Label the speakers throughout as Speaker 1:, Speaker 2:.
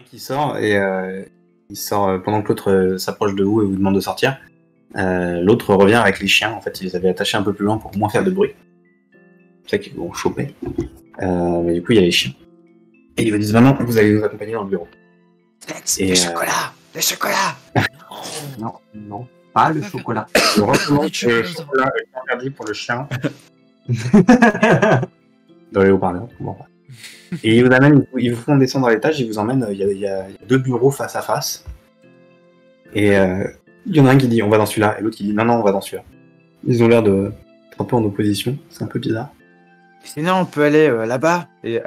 Speaker 1: un qui sort et il sort pendant que l'autre s'approche de vous et vous demande de sortir. L'autre revient avec les chiens. En fait, ils les avaient attachés un peu plus loin pour moins faire de bruit. C'est ça qu'ils vont choper. Mais du coup, il y a les chiens. Et ils vous disent maintenant, vous allez nous accompagner dans le bureau.
Speaker 2: Le chocolat. Le chocolat.
Speaker 3: Non, pas le chocolat.
Speaker 1: Je recommande le chocolat est interdit pour le chien. Dans les haut-parleurs. Bon. Et ils vous amènent, ils vous font descendre à l'étage, ils vous emmènent, il y a 2 bureaux face à face. Et il y en a un qui dit on va dans celui-là, et l'autre qui dit non, on va dans celui-là. Ils ont l'air d'être un peu en opposition, c'est un peu bizarre.
Speaker 2: Sinon, on peut aller là-bas. Et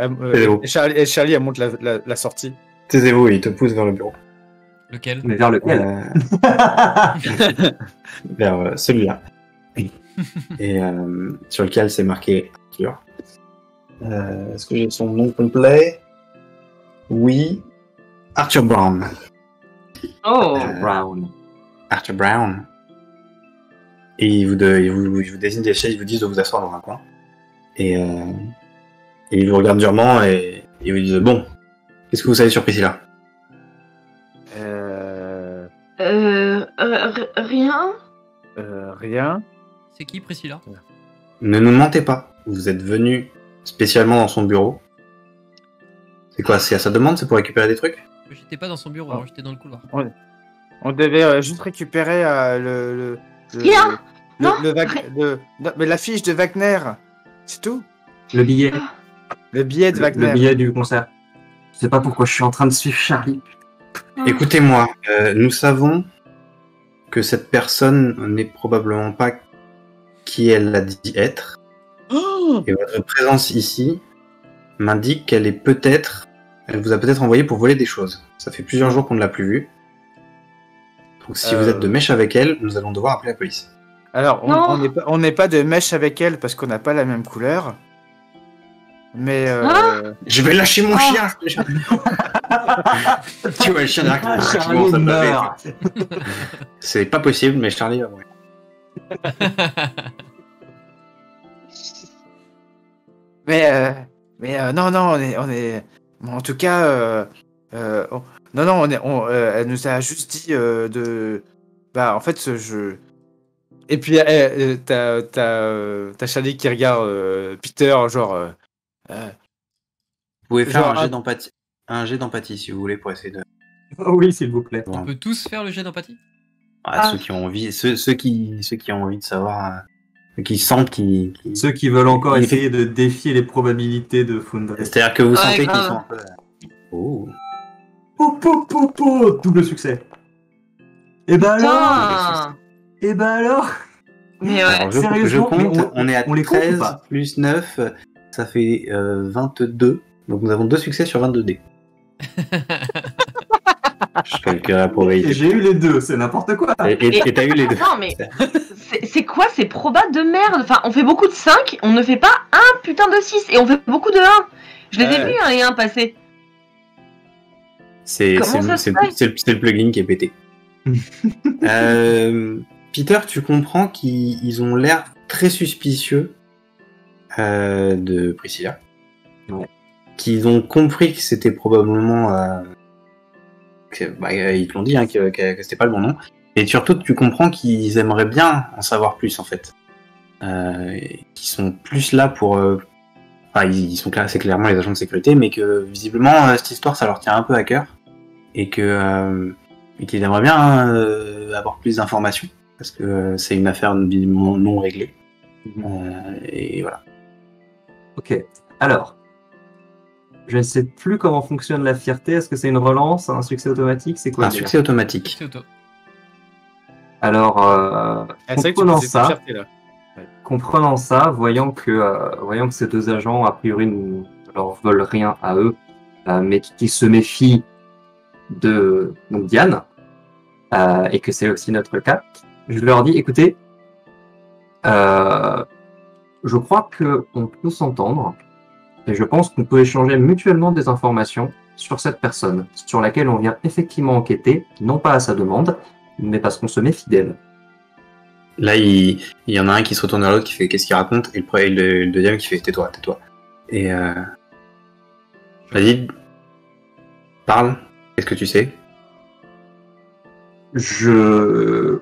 Speaker 2: Charlie, elle monte la sortie.
Speaker 1: Taisez-vous, et il te pousse vers le bureau.
Speaker 4: Lequel?
Speaker 3: Mais vers lequel
Speaker 1: Vers celui-là. Et sur lequel c'est marqué Arthur. Est-ce que j'ai son nom complet? Oui. Arthur Brown.
Speaker 5: Oh,
Speaker 3: Brown.
Speaker 1: Arthur Brown. Et ils vous désignent des chaises, ils vous disent de vous asseoir dans un coin. Et ils vous regardent durement et ils vous disent bon, qu'est-ce que vous savez sur Priscilla?
Speaker 5: Rien.
Speaker 2: Rien.
Speaker 4: C'est qui Priscilla?
Speaker 1: Ne nous mentez pas, vous êtes venu spécialement dans son bureau. C'est quoi? C'est à sa demande? C'est pour récupérer des trucs?
Speaker 4: J'étais pas dans son bureau, alors j'étais dans le couloir.
Speaker 2: On devait juste récupérer
Speaker 5: Rien. Non.
Speaker 2: Mais la fiche de Wagner. C'est tout.
Speaker 3: Le billet.
Speaker 2: Le billet de Wagner.
Speaker 3: Le billet du concert. Je sais pas pourquoi je suis en train de suivre Charlie.
Speaker 1: Écoutez-moi, nous savons que cette personne n'est probablement pas qui elle a dit être. Et votre présence ici m'indique qu'elle est peut-être... Elle vous a peut-être envoyé pour voler des choses. Ça fait plusieurs jours qu'on ne l'a plus vue. Donc si vous êtes de mèche avec elle, nous allons devoir appeler la police.
Speaker 2: Alors, on n'est pas de mèche avec elle parce qu'on n'a pas la même couleur. Mais
Speaker 1: je vais lâcher mon chien. Tu vois le chien derrière.
Speaker 3: Charlie meurt.
Speaker 1: C'est pas possible, mais Charlie va mourir.
Speaker 2: mais non, on est. En tout cas, non, elle nous a juste dit de. Bah, en fait, je. Et puis, t'as Charlie qui regarde Peter, genre.
Speaker 1: Vous pouvez faire un jet d'empathie si vous voulez pour essayer de.
Speaker 3: Oh oui, s'il vous plaît.
Speaker 4: On peut tous faire le jet d'empathie?
Speaker 1: Ceux qui ont envie, ceux qui ont envie de savoir, qui sentent qui.
Speaker 3: Ceux qui veulent encore essayer de défier les probabilités de Foundry.
Speaker 1: C'est-à-dire que vous sentez qu'ils sont un peu. Oh.
Speaker 3: Double succès. Et ben alors.
Speaker 5: Mais
Speaker 1: alors, je compte, on est à
Speaker 3: les
Speaker 1: 13
Speaker 3: compte
Speaker 1: plus 9, ça fait 22. Donc nous avons 2 succès sur 22 dés. Je calcule la probabilité.
Speaker 3: J'ai eu les 2, c'est n'importe quoi.
Speaker 1: Et t'as eu les 2.
Speaker 5: Non, mais c'est quoi ces probas de merde? Enfin, on fait beaucoup de 5, on ne fait pas un putain de 6, et on fait beaucoup de 1. Je les ai vus, les 1 passer.
Speaker 1: C'est le plugin qui est pété. Peter, tu comprends qu'ils ont l'air très suspicieux de Priscilla.
Speaker 3: Ouais.
Speaker 1: Qu'ils ont compris que c'était probablement... ils te l'ont dit, hein, que c'était pas le bon nom. Et surtout, tu comprends qu'ils aimeraient bien en savoir plus, en fait. Qu'ils sont plus là pour... ils sont c'est clairement les agents de sécurité, mais que visiblement, cette histoire, ça leur tient un peu à cœur. Et qu'ils aimeraient bien avoir plus d'informations. Parce que c'est une affaire non réglée. Et voilà.
Speaker 3: Ok, alors... Je ne sais plus comment fonctionne la fierté. Est-ce que c'est une relance, un succès automatique? C'est quoi?
Speaker 1: Un succès automatique.
Speaker 4: C'est auto.
Speaker 3: Alors, comprenant ça, voyant que ces 2 agents, a priori, ne leur veulent rien à eux, mais qui se méfient de donc Diane, et que c'est aussi notre cas, je leur dis, écoutez, je crois qu'on peut s'entendre, et je pense qu'on peut échanger mutuellement des informations sur cette personne, sur laquelle on vient effectivement enquêter, non pas à sa demande, mais parce qu'on se méfie d'elle.
Speaker 1: Là, il y en a un qui se retourne vers l'autre qui fait qu'est-ce qu'il raconte, et le deuxième qui fait tais-toi. Et vas-y, parle. Qu'est-ce que tu sais?
Speaker 3: Je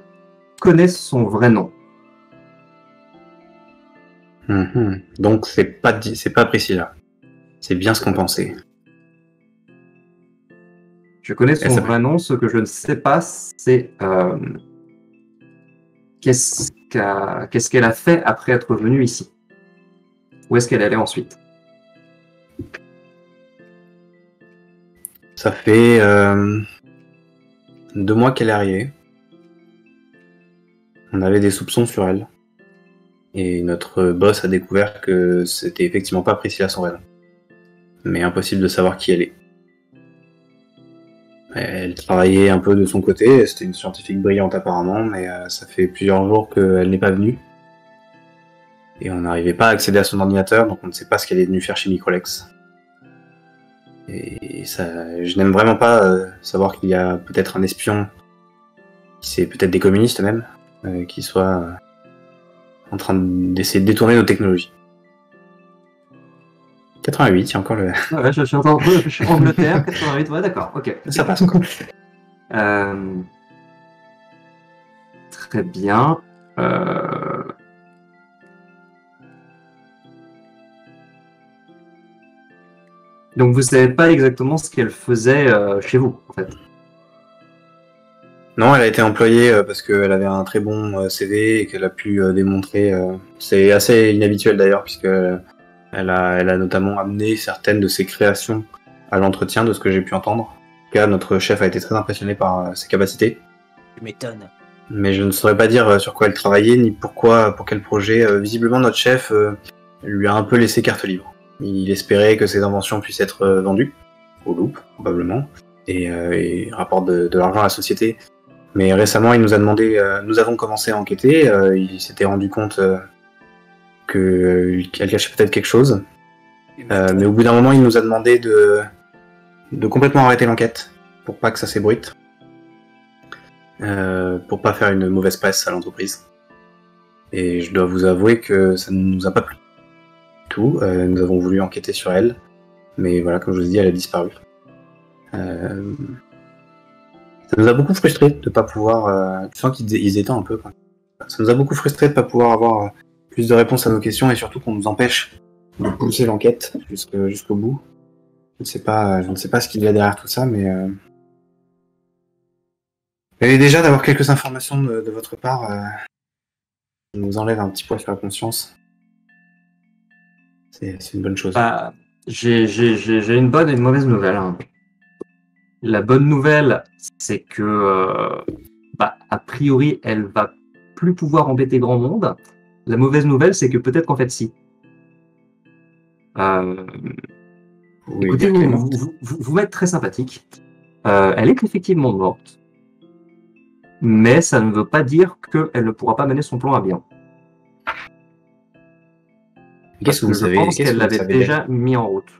Speaker 3: connais son vrai nom.
Speaker 1: Donc c'est pas Priscilla. C'est bien ce qu'on pensait.
Speaker 3: Je connais son
Speaker 1: Elle
Speaker 3: vrai nom. Ce que je ne sais pas, c'est qu'est-ce qu'elle a fait après être venue ici. Où est-ce qu'elle allait ensuite?
Speaker 1: Ça fait 2 mois qu'elle est arrivée. On avait des soupçons sur elle. Et notre boss a découvert que c'était effectivement pas Priscilla son vrai nom. Mais impossible de savoir qui elle est. Elle travaillait un peu de son côté, c'était une scientifique brillante apparemment, mais ça fait plusieurs jours qu'elle n'est pas venue. Et on n'arrivait pas à accéder à son ordinateur, donc on ne sait pas ce qu'elle est venue faire chez Microlex. Et ça, je n'aime vraiment pas savoir qu'il y a peut-être un espion, c'est peut-être des communistes même, qui soit en train d'essayer de détourner nos technologies. 88, il y a encore le...
Speaker 3: Ouais, je suis en Angleterre, 88, ouais, d'accord, ok.
Speaker 1: Ça passe encore.
Speaker 3: Très bien. Donc vous savez pas exactement ce qu'elle faisait chez vous, en fait.
Speaker 1: Non, elle a été employée parce qu'elle avait un très bon CV et qu'elle a pu démontrer. C'est assez inhabituel d'ailleurs, puisque elle a notamment amené certaines de ses créations à l'entretien, de ce que j'ai pu entendre. En tout cas, notre chef a été très impressionné par ses capacités.
Speaker 2: Tu m'étonnes.
Speaker 1: Mais je ne saurais pas dire sur quoi elle travaillait, ni pour quel projet. Visiblement, notre chef lui a un peu laissé carte libre. Il espérait que ses inventions puissent être vendues, au loop, probablement, et rapportent de l'argent à la société. Mais récemment, il nous a demandé, nous avons commencé à enquêter, il s'était rendu compte qu'elle cachait peut-être quelque chose. Mais au bout d'un moment, il nous a demandé de complètement arrêter l'enquête, pour pas que ça s'ébruite, pour pas faire une mauvaise presse à l'entreprise. Et je dois vous avouer que ça ne nous a pas plu. Tout. Nous avons voulu enquêter sur elle, mais voilà, comme je vous ai dit, elle a disparu. Ça nous a beaucoup frustré de pas pouvoir. Tu sens qu'ils étaient un peu. Quoi. Ça nous a beaucoup frustré de pas pouvoir avoir plus de réponses à nos questions et surtout qu'on nous empêche de pousser l'enquête jusqu'au bout. Je ne sais pas ce qu'il y a derrière tout ça, mais déjà d'avoir quelques informations de votre part, ça nous enlève un petit poids sur la conscience. C'est une bonne chose.
Speaker 3: J'ai une bonne et une mauvaise nouvelle. Hein. La bonne nouvelle, c'est que, a priori, elle va plus pouvoir embêter grand monde. La mauvaise nouvelle, c'est que peut-être qu'en fait, si.
Speaker 1: Oui,
Speaker 3: écoutez, vous m'êtes très sympathique. Elle est effectivement morte. Mais ça ne veut pas dire qu'elle ne pourra pas mener son plan à bien.
Speaker 1: Qu'est-ce que vous savez?
Speaker 3: Je pense qu'elle l'avait déjà mis en route.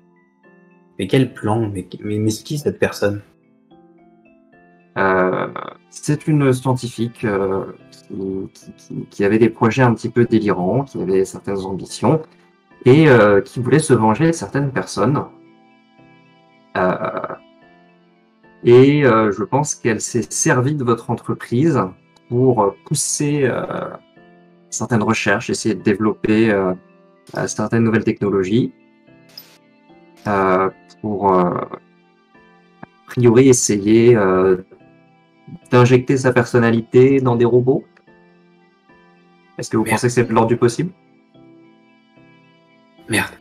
Speaker 1: Mais quel plan? Mais c'est qui cette personne?
Speaker 3: C'est une scientifique qui avait des projets un petit peu délirants, qui avait certaines ambitions et qui voulait se venger de certaines personnes. Je pense qu'elle s'est servie de votre entreprise pour pousser certaines recherches, essayer de développer certaines nouvelles technologies pour a priori essayer d'injecter sa personnalité dans des robots. Est-ce que vous pensez que c'est de l'ordre du possible?
Speaker 1: Merde.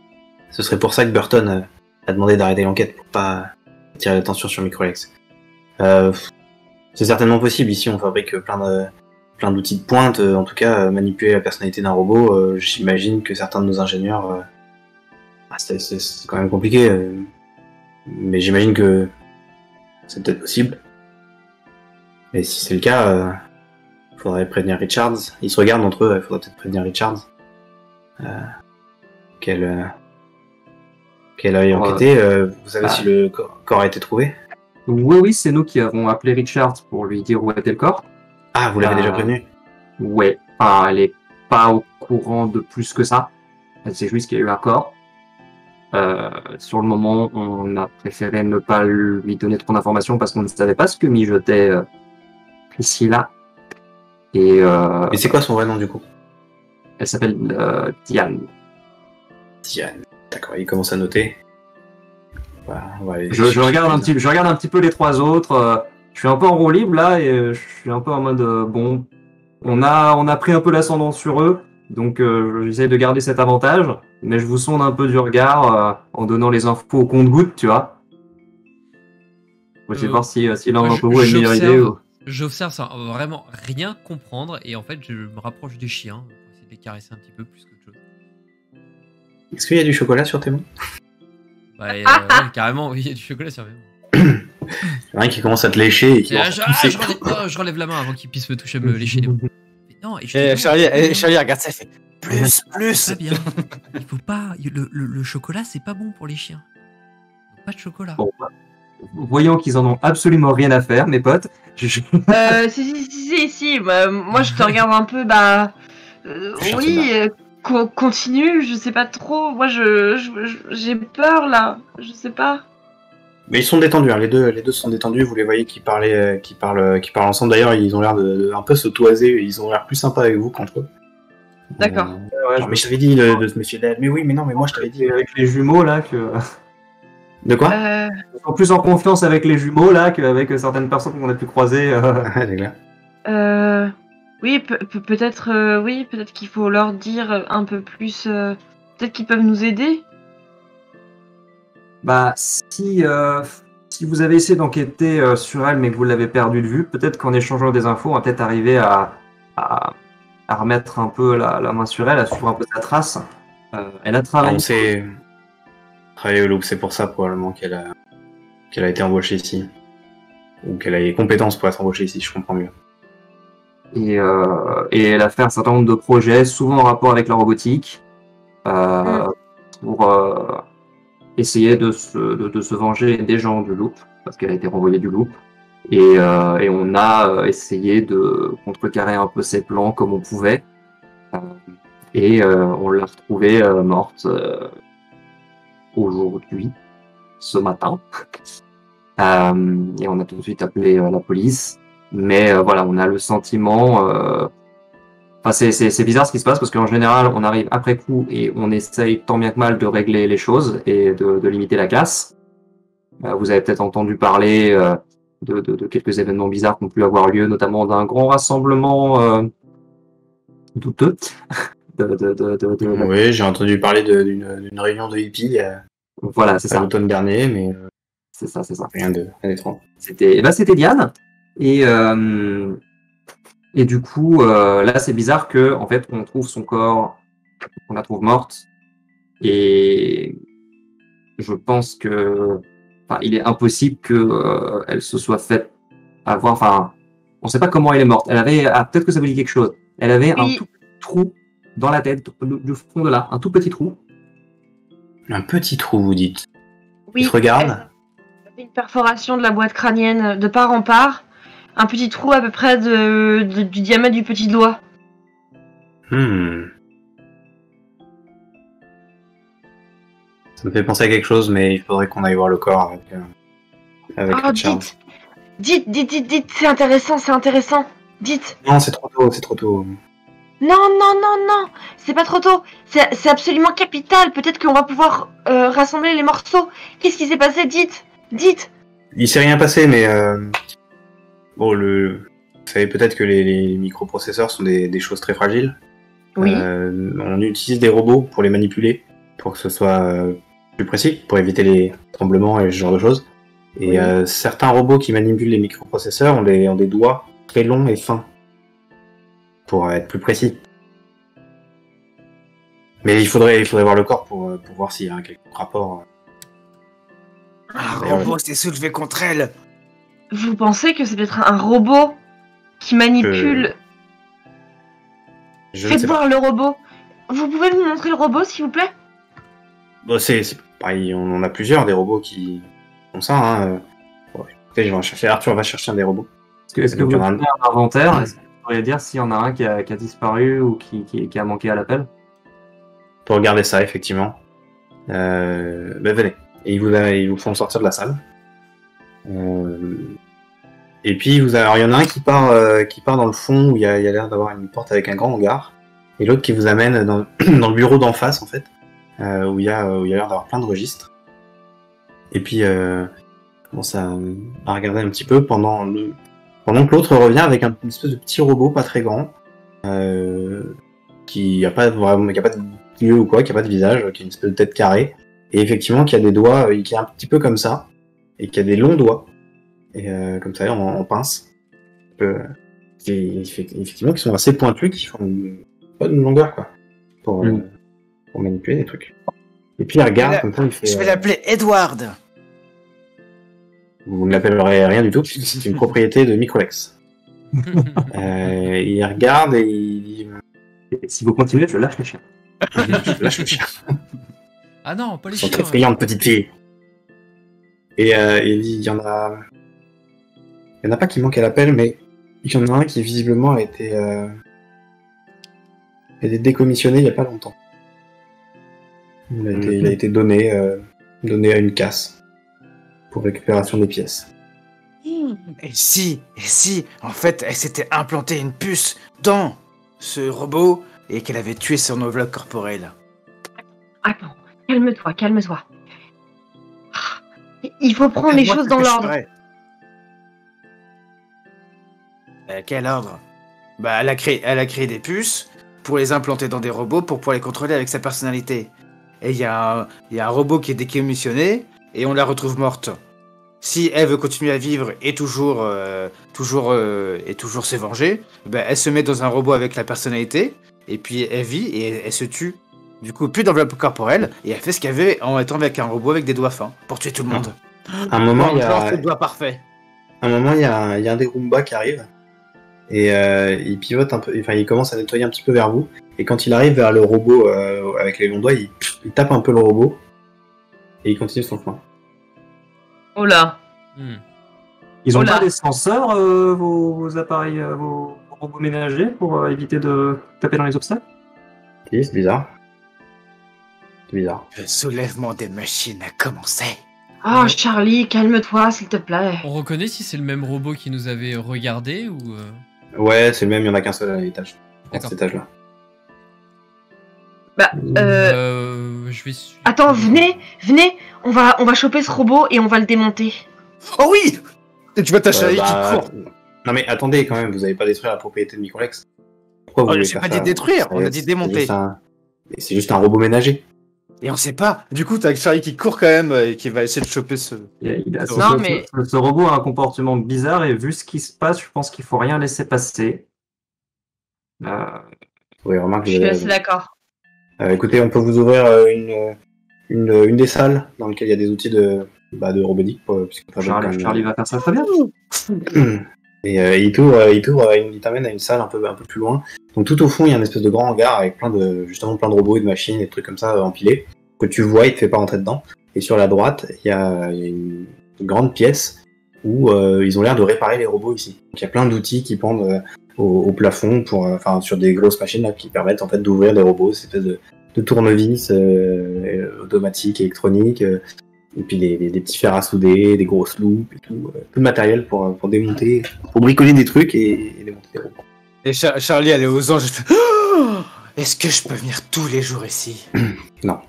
Speaker 1: Ce serait pour ça que Burton a demandé d'arrêter l'enquête pour pas attirer l'attention sur Microlex. C'est certainement possible. Ici, on fabrique plein d'outils de pointe. En tout cas, manipuler la personnalité d'un robot, j'imagine que certains de nos ingénieurs... c'est quand même compliqué. Mais j'imagine que c'est peut-être possible. Mais si c'est le cas, faudrait prévenir Richards. Ils se regardent entre eux, il faudrait peut-être prévenir Richards. Qu'elle aille enquêter. Vous savez si le corps a été trouvé?
Speaker 3: Oui, c'est nous qui avons appelé Richards pour lui dire où était le corps.
Speaker 1: Ah, vous l'avez déjà prévenu?
Speaker 3: Ouais, elle est pas au courant de plus que ça. Elle sait juste qu'il y a eu un corps. Sur le moment, on a préféré ne pas lui donner trop d'informations parce qu'on ne savait pas ce que mijotait Priscilla. Et
Speaker 1: Et c'est quoi son vrai nom du coup?
Speaker 3: elle s'appelle Diane.
Speaker 1: Diane. D'accord, il commence à noter. Voilà, on va aller
Speaker 3: Je regarde un petit peu les trois autres. Je suis un peu en roue libre là et je suis un peu en mode bon, on a pris un peu l'ascendant sur eux, donc j'essaie de garder cet avantage, mais je vous sonde un peu du regard en donnant les infos au compte-gouttes, tu vois. Faut essayer de voir si l'un d'entre vous a une meilleure idée. Ou...
Speaker 4: J'observe sans vraiment rien comprendre et en fait je me rapproche des chiens pour essayer de les caresser un petit peu plus qu'autre chose.
Speaker 1: Est-ce qu'il y a du chocolat sur tes mains?
Speaker 4: Bah, ouais, carrément, oui, il y a du chocolat sur mes mains.
Speaker 1: Il y en a un qui commence à te lécher et qui commence à pousser.
Speaker 4: Je relève la main avant qu'il puisse me toucher, me lécher les mains. Mais non, et
Speaker 2: Charlie regarde ça, il fait plus.
Speaker 4: pas bien. Il faut pas. Le chocolat, c'est pas bon pour les chiens. Pas de chocolat.
Speaker 3: Bon, voyant qu'ils en ont absolument rien à faire, mes potes.
Speaker 5: Si, moi je te regarde un peu, oui, continue, je sais pas trop, moi j'ai peur là, je sais pas.
Speaker 1: Mais ils sont détendus, hein. Les deux sont détendus, vous les voyez qui parlent ensemble. D'ailleurs, ils ont l'air de un peu se toiser, ils ont l'air plus sympas avec vous qu'entre eux.
Speaker 5: D'accord.
Speaker 1: Genre, mais je t'avais dit de se méfier d'elle. Mais oui, mais non, mais moi je t'avais dit.
Speaker 3: Avec les jumeaux là que.
Speaker 1: De quoi?
Speaker 3: Ils sont plus en confiance avec les jumeaux là qu'avec certaines personnes qu'on a pu croiser.
Speaker 1: C'est clair.
Speaker 5: Oui, peut-être qu'il faut leur dire un peu plus, peut-être qu'ils peuvent nous aider.
Speaker 3: Bah, si vous avez essayé d'enquêter sur elle, mais que vous l'avez perdue de vue, peut-être qu'en échangeant des infos, on va peut-être arriver à remettre un peu la main sur elle, à suivre un peu sa trace. Elle a travaillé.
Speaker 1: On sait travailler au loop, c'est pour ça probablement qu'elle a été embauchée ici. Ou qu'elle a les compétences pour être embauchée ici, je comprends mieux.
Speaker 3: Et elle a fait un certain nombre de projets, souvent en rapport avec la robotique, pour essayer de se venger des gens du loop, parce qu'elle a été renvoyée du loop. Et on a essayé de contrecarrer un peu ses plans comme on pouvait. Et on l'a retrouvée morte aujourd'hui, ce matin. Et on a tout de suite appelé la police. Mais voilà, on a le sentiment... Enfin, c'est bizarre ce qui se passe parce qu'en général, on arrive après coup et on essaye tant bien que mal de régler les choses et de limiter la casse. Vous avez peut-être entendu parler de quelques événements bizarres qui ont pu avoir lieu, notamment d'un grand rassemblement douteux.
Speaker 1: Oui, j'ai entendu parler d'une réunion de hippies
Speaker 3: voilà, c'est ça.
Speaker 1: l'automne dernier, mais
Speaker 3: C'est ça.
Speaker 1: rien d'étrange.
Speaker 3: C'était Diane. Et du coup, là, c'est bizarre que, en fait, on trouve son corps, on la trouve morte. Et je pense que, enfin, il est impossible que elle se soit faite avoir. Enfin, on ne sait pas comment elle est morte. Elle avait, peut-être que ça vous dit quelque chose. Elle avait un tout petit trou dans la tête, du front de là, un tout petit trou.
Speaker 1: Un petit trou, vous dites.
Speaker 5: Oui.
Speaker 1: Il se regarde.
Speaker 5: Elle avait une perforation de la boîte crânienne de part en part. Un petit trou à peu près du diamètre du petit doigt.
Speaker 1: Ça me fait penser à quelque chose, mais il faudrait qu'on aille voir le corps avec Richard.
Speaker 5: Dites, c'est intéressant. Dites.
Speaker 1: Non, c'est trop tôt.
Speaker 5: Non, c'est pas trop tôt. C'est absolument capital. Peut-être qu'on va pouvoir rassembler les morceaux. Qu'est-ce qui s'est passé? Dites.
Speaker 1: Il s'est rien passé, mais bon, vous savez peut-être que les microprocesseurs sont des choses très fragiles.
Speaker 5: Oui.
Speaker 1: On utilise des robots pour les manipuler, pour que ce soit plus précis, pour éviter les tremblements et ce genre de choses. Et certains robots qui manipulent les microprocesseurs ont des doigts très longs et fins, pour être plus précis. Mais il faudrait voir le corps pour voir s'il y a un quelconque rapport.
Speaker 2: Un robot s'est soulevé contre elle.
Speaker 5: Vous pensez que c'est peut-être un robot qui manipule... Faites voir le robot. Vous pouvez me montrer le robot, s'il vous plaît?
Speaker 1: Bon, c'est pareil, on en a plusieurs, des robots qui font ça. Hein. Bon, écoutez, je vais en chercher. Arthur va chercher un des robots.
Speaker 3: Est-ce que vous avez un inventaire? Est-ce que vous pourriez dire s'il y en a un qui a disparu ou qui a manqué à l'appel?
Speaker 1: Pour regarder ça, effectivement. Venez. Et ils vous font sortir de la salle. Et puis alors, il y en a un qui part dans le fond où il y a l'air d'avoir une porte avec un grand hangar, et l'autre qui vous amène dans le bureau d'en face en fait, où il y a l'air d'avoir plein de registres. Et puis commence à regarder un petit peu pendant que l'autre revient avec une espèce de petit robot pas très grand, qui a pas de yeux ou quoi, qui a pas de visage, qui a une espèce de tête carrée, et effectivement qui a des doigts, qui est un petit peu comme ça, et qui a des longs doigts, et comme ça en pince, effectivement qui sont assez pointus, qui font pas de longueur quoi, pour manipuler des trucs. Et puis il regarde comme ça, il fait.
Speaker 2: Je vais l'appeler Edward.
Speaker 1: Vous ne l'appellerez rien du tout, puisque c'est une propriété de Microlex. Il regarde et il dit
Speaker 3: Et si vous continuez, je lâche le chien.
Speaker 1: je lâche le chien.
Speaker 4: Ah non, pas les
Speaker 1: Ils sont
Speaker 4: chiens.
Speaker 1: très friandes, petites filles. Et il dit il y en a pas qui manquent à l'appel, mais il y en a un qui visiblement a été décommissionné il n'y a pas longtemps. Il a été donné à une casse pour récupération des pièces.
Speaker 2: Et si, en fait, elle s'était implantée une puce dans ce robot et qu'elle avait tué son enveloppe corporelle.
Speaker 5: Attends, calme-toi. Il faut prendre les choses dans l'ordre.
Speaker 2: Quel ordre? Bah, elle a créé des puces pour les implanter dans des robots pour pouvoir les contrôler avec sa personnalité. Et il y a un robot qui est décommissionné et on la retrouve morte. Si elle veut continuer à vivre et toujours se venger, ben elle se met dans un robot avec la personnalité et puis elle vit et elle se tue. Du coup, plus d'enveloppe corporelle et elle fait ce qu'elle veut en étant avec un robot avec des doigts fins pour tuer tout le monde.
Speaker 1: À un moment, il y
Speaker 2: Genre,
Speaker 1: a
Speaker 2: c'est le doigt parfait.
Speaker 1: un des Roomba qui arrive et il pivote un peu, enfin il commence à nettoyer un petit peu vers vous, et quand il arrive vers le robot avec les longs doigts, il tape un peu le robot et il continue son chemin.
Speaker 5: Oh là.
Speaker 3: Ils ont
Speaker 5: Oh là.
Speaker 3: pas des senseurs, vos appareils, vos robots ménagers, pour éviter de taper dans les obstacles?
Speaker 1: Si, c'est bizarre.
Speaker 2: Le soulèvement des machines a commencé.
Speaker 5: Oh Charlie, calme-toi s'il te plaît.
Speaker 4: On reconnaît si c'est le même robot qui nous avait regardé ou.
Speaker 1: Ouais, c'est le même, il y en a qu'un seul à l'étage. Dans
Speaker 4: D'accord.
Speaker 1: cet étage-là.
Speaker 5: Bah,
Speaker 4: Je vais.
Speaker 5: attends, venez, on va choper ce robot et on va le démonter.
Speaker 2: Oh oui! Et tu vois ta chérie qui court.
Speaker 1: Non mais attendez quand même, vous avez pas détruire la propriété de Microlex. Pourquoi vous voulez
Speaker 2: J'ai
Speaker 1: faire
Speaker 2: pas
Speaker 1: ça?
Speaker 2: dit détruire, on a dit démonter.
Speaker 1: C'est juste un robot ménager.
Speaker 2: Et on sait pas. Du coup, t'as Charlie qui court quand même et qui va essayer de choper ce.
Speaker 5: Non, mais-
Speaker 3: Ce robot a un comportement bizarre, et vu ce qui se passe, je pense qu'il faut rien laisser passer.
Speaker 1: Oui, remarque,
Speaker 5: Je suis assez d'accord.
Speaker 1: écoutez, on peut vous ouvrir une des salles dans lesquelles il y a des outils de robotique, puisque
Speaker 3: Charlie va faire ça très bien.
Speaker 1: Et il t'amène à une salle un peu plus loin. Donc tout au fond, il y a une espèce de grand hangar avec plein de robots et de machines et de trucs comme ça empilés que tu vois, il te fait pas rentrer dedans. Et sur la droite, il y a une grande pièce où ils ont l'air de réparer les robots ici. Donc il y a plein d'outils qui pendent au plafond sur des grosses machines là, qui permettent en fait d'ouvrir des robots, cette espèce de tournevis automatiques, électroniques. Et puis des petits fers à souder, des grosses loupes et tout le matériel pour démonter, pour bricoler des trucs et démonter des robots.
Speaker 2: Et Charlie, elle est aux anges. Oh, est-ce que je peux venir tous les jours ici?
Speaker 1: Non.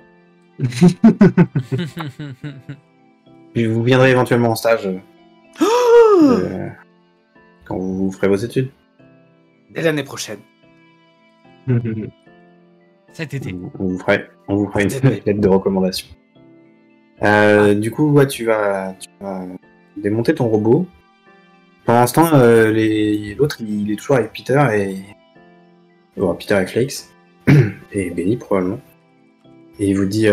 Speaker 1: Puis vous viendrez éventuellement en stage quand vous ferez vos études.
Speaker 2: Dès l'année prochaine.
Speaker 4: Cet été.
Speaker 1: On vous fera une
Speaker 2: Cet été.
Speaker 1: lettre de recommandation. Du coup, ouais, tu vas démonter ton robot. Pendant ce temps, l'autre, il est toujours avec Peter Peter et Flakes et Benny probablement. Et il vous dit,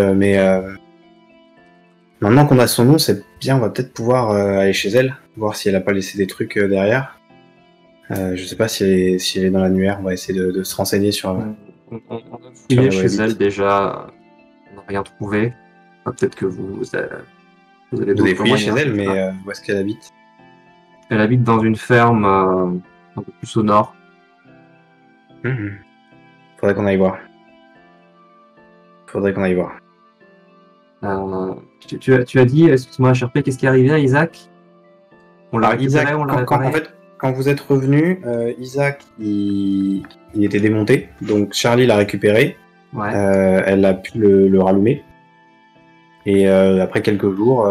Speaker 1: maintenant qu'on a son nom, c'est bien, on va peut-être pouvoir aller chez elle, voir si elle a pas laissé des trucs derrière. Je sais pas si elle est dans l'annuaire. On va essayer de se renseigner sur.
Speaker 3: On a fouillé chez elle déjà, on n'a rien trouvé. Peut-être que vous avez
Speaker 1: Vous avez
Speaker 3: d'autres
Speaker 1: fouillé chez
Speaker 3: moyens,
Speaker 1: elle,
Speaker 3: je sais
Speaker 1: mais
Speaker 3: pas.
Speaker 1: où est-ce qu'elle habite?
Speaker 3: Elle habite dans une ferme un peu plus au nord.
Speaker 1: Faudrait qu'on aille voir.
Speaker 3: Tu as dit, excuse-moi, HRP, qu'est-ce qui est arrivé à Isaac? On l'a
Speaker 1: Alors, Isaac,
Speaker 3: récupéré, on l'a réparé.
Speaker 1: en fait, quand vous êtes revenu, Isaac, il était démonté. Donc Charlie l'a récupéré.
Speaker 3: Ouais.
Speaker 1: Elle a pu le rallumer. Et après quelques jours,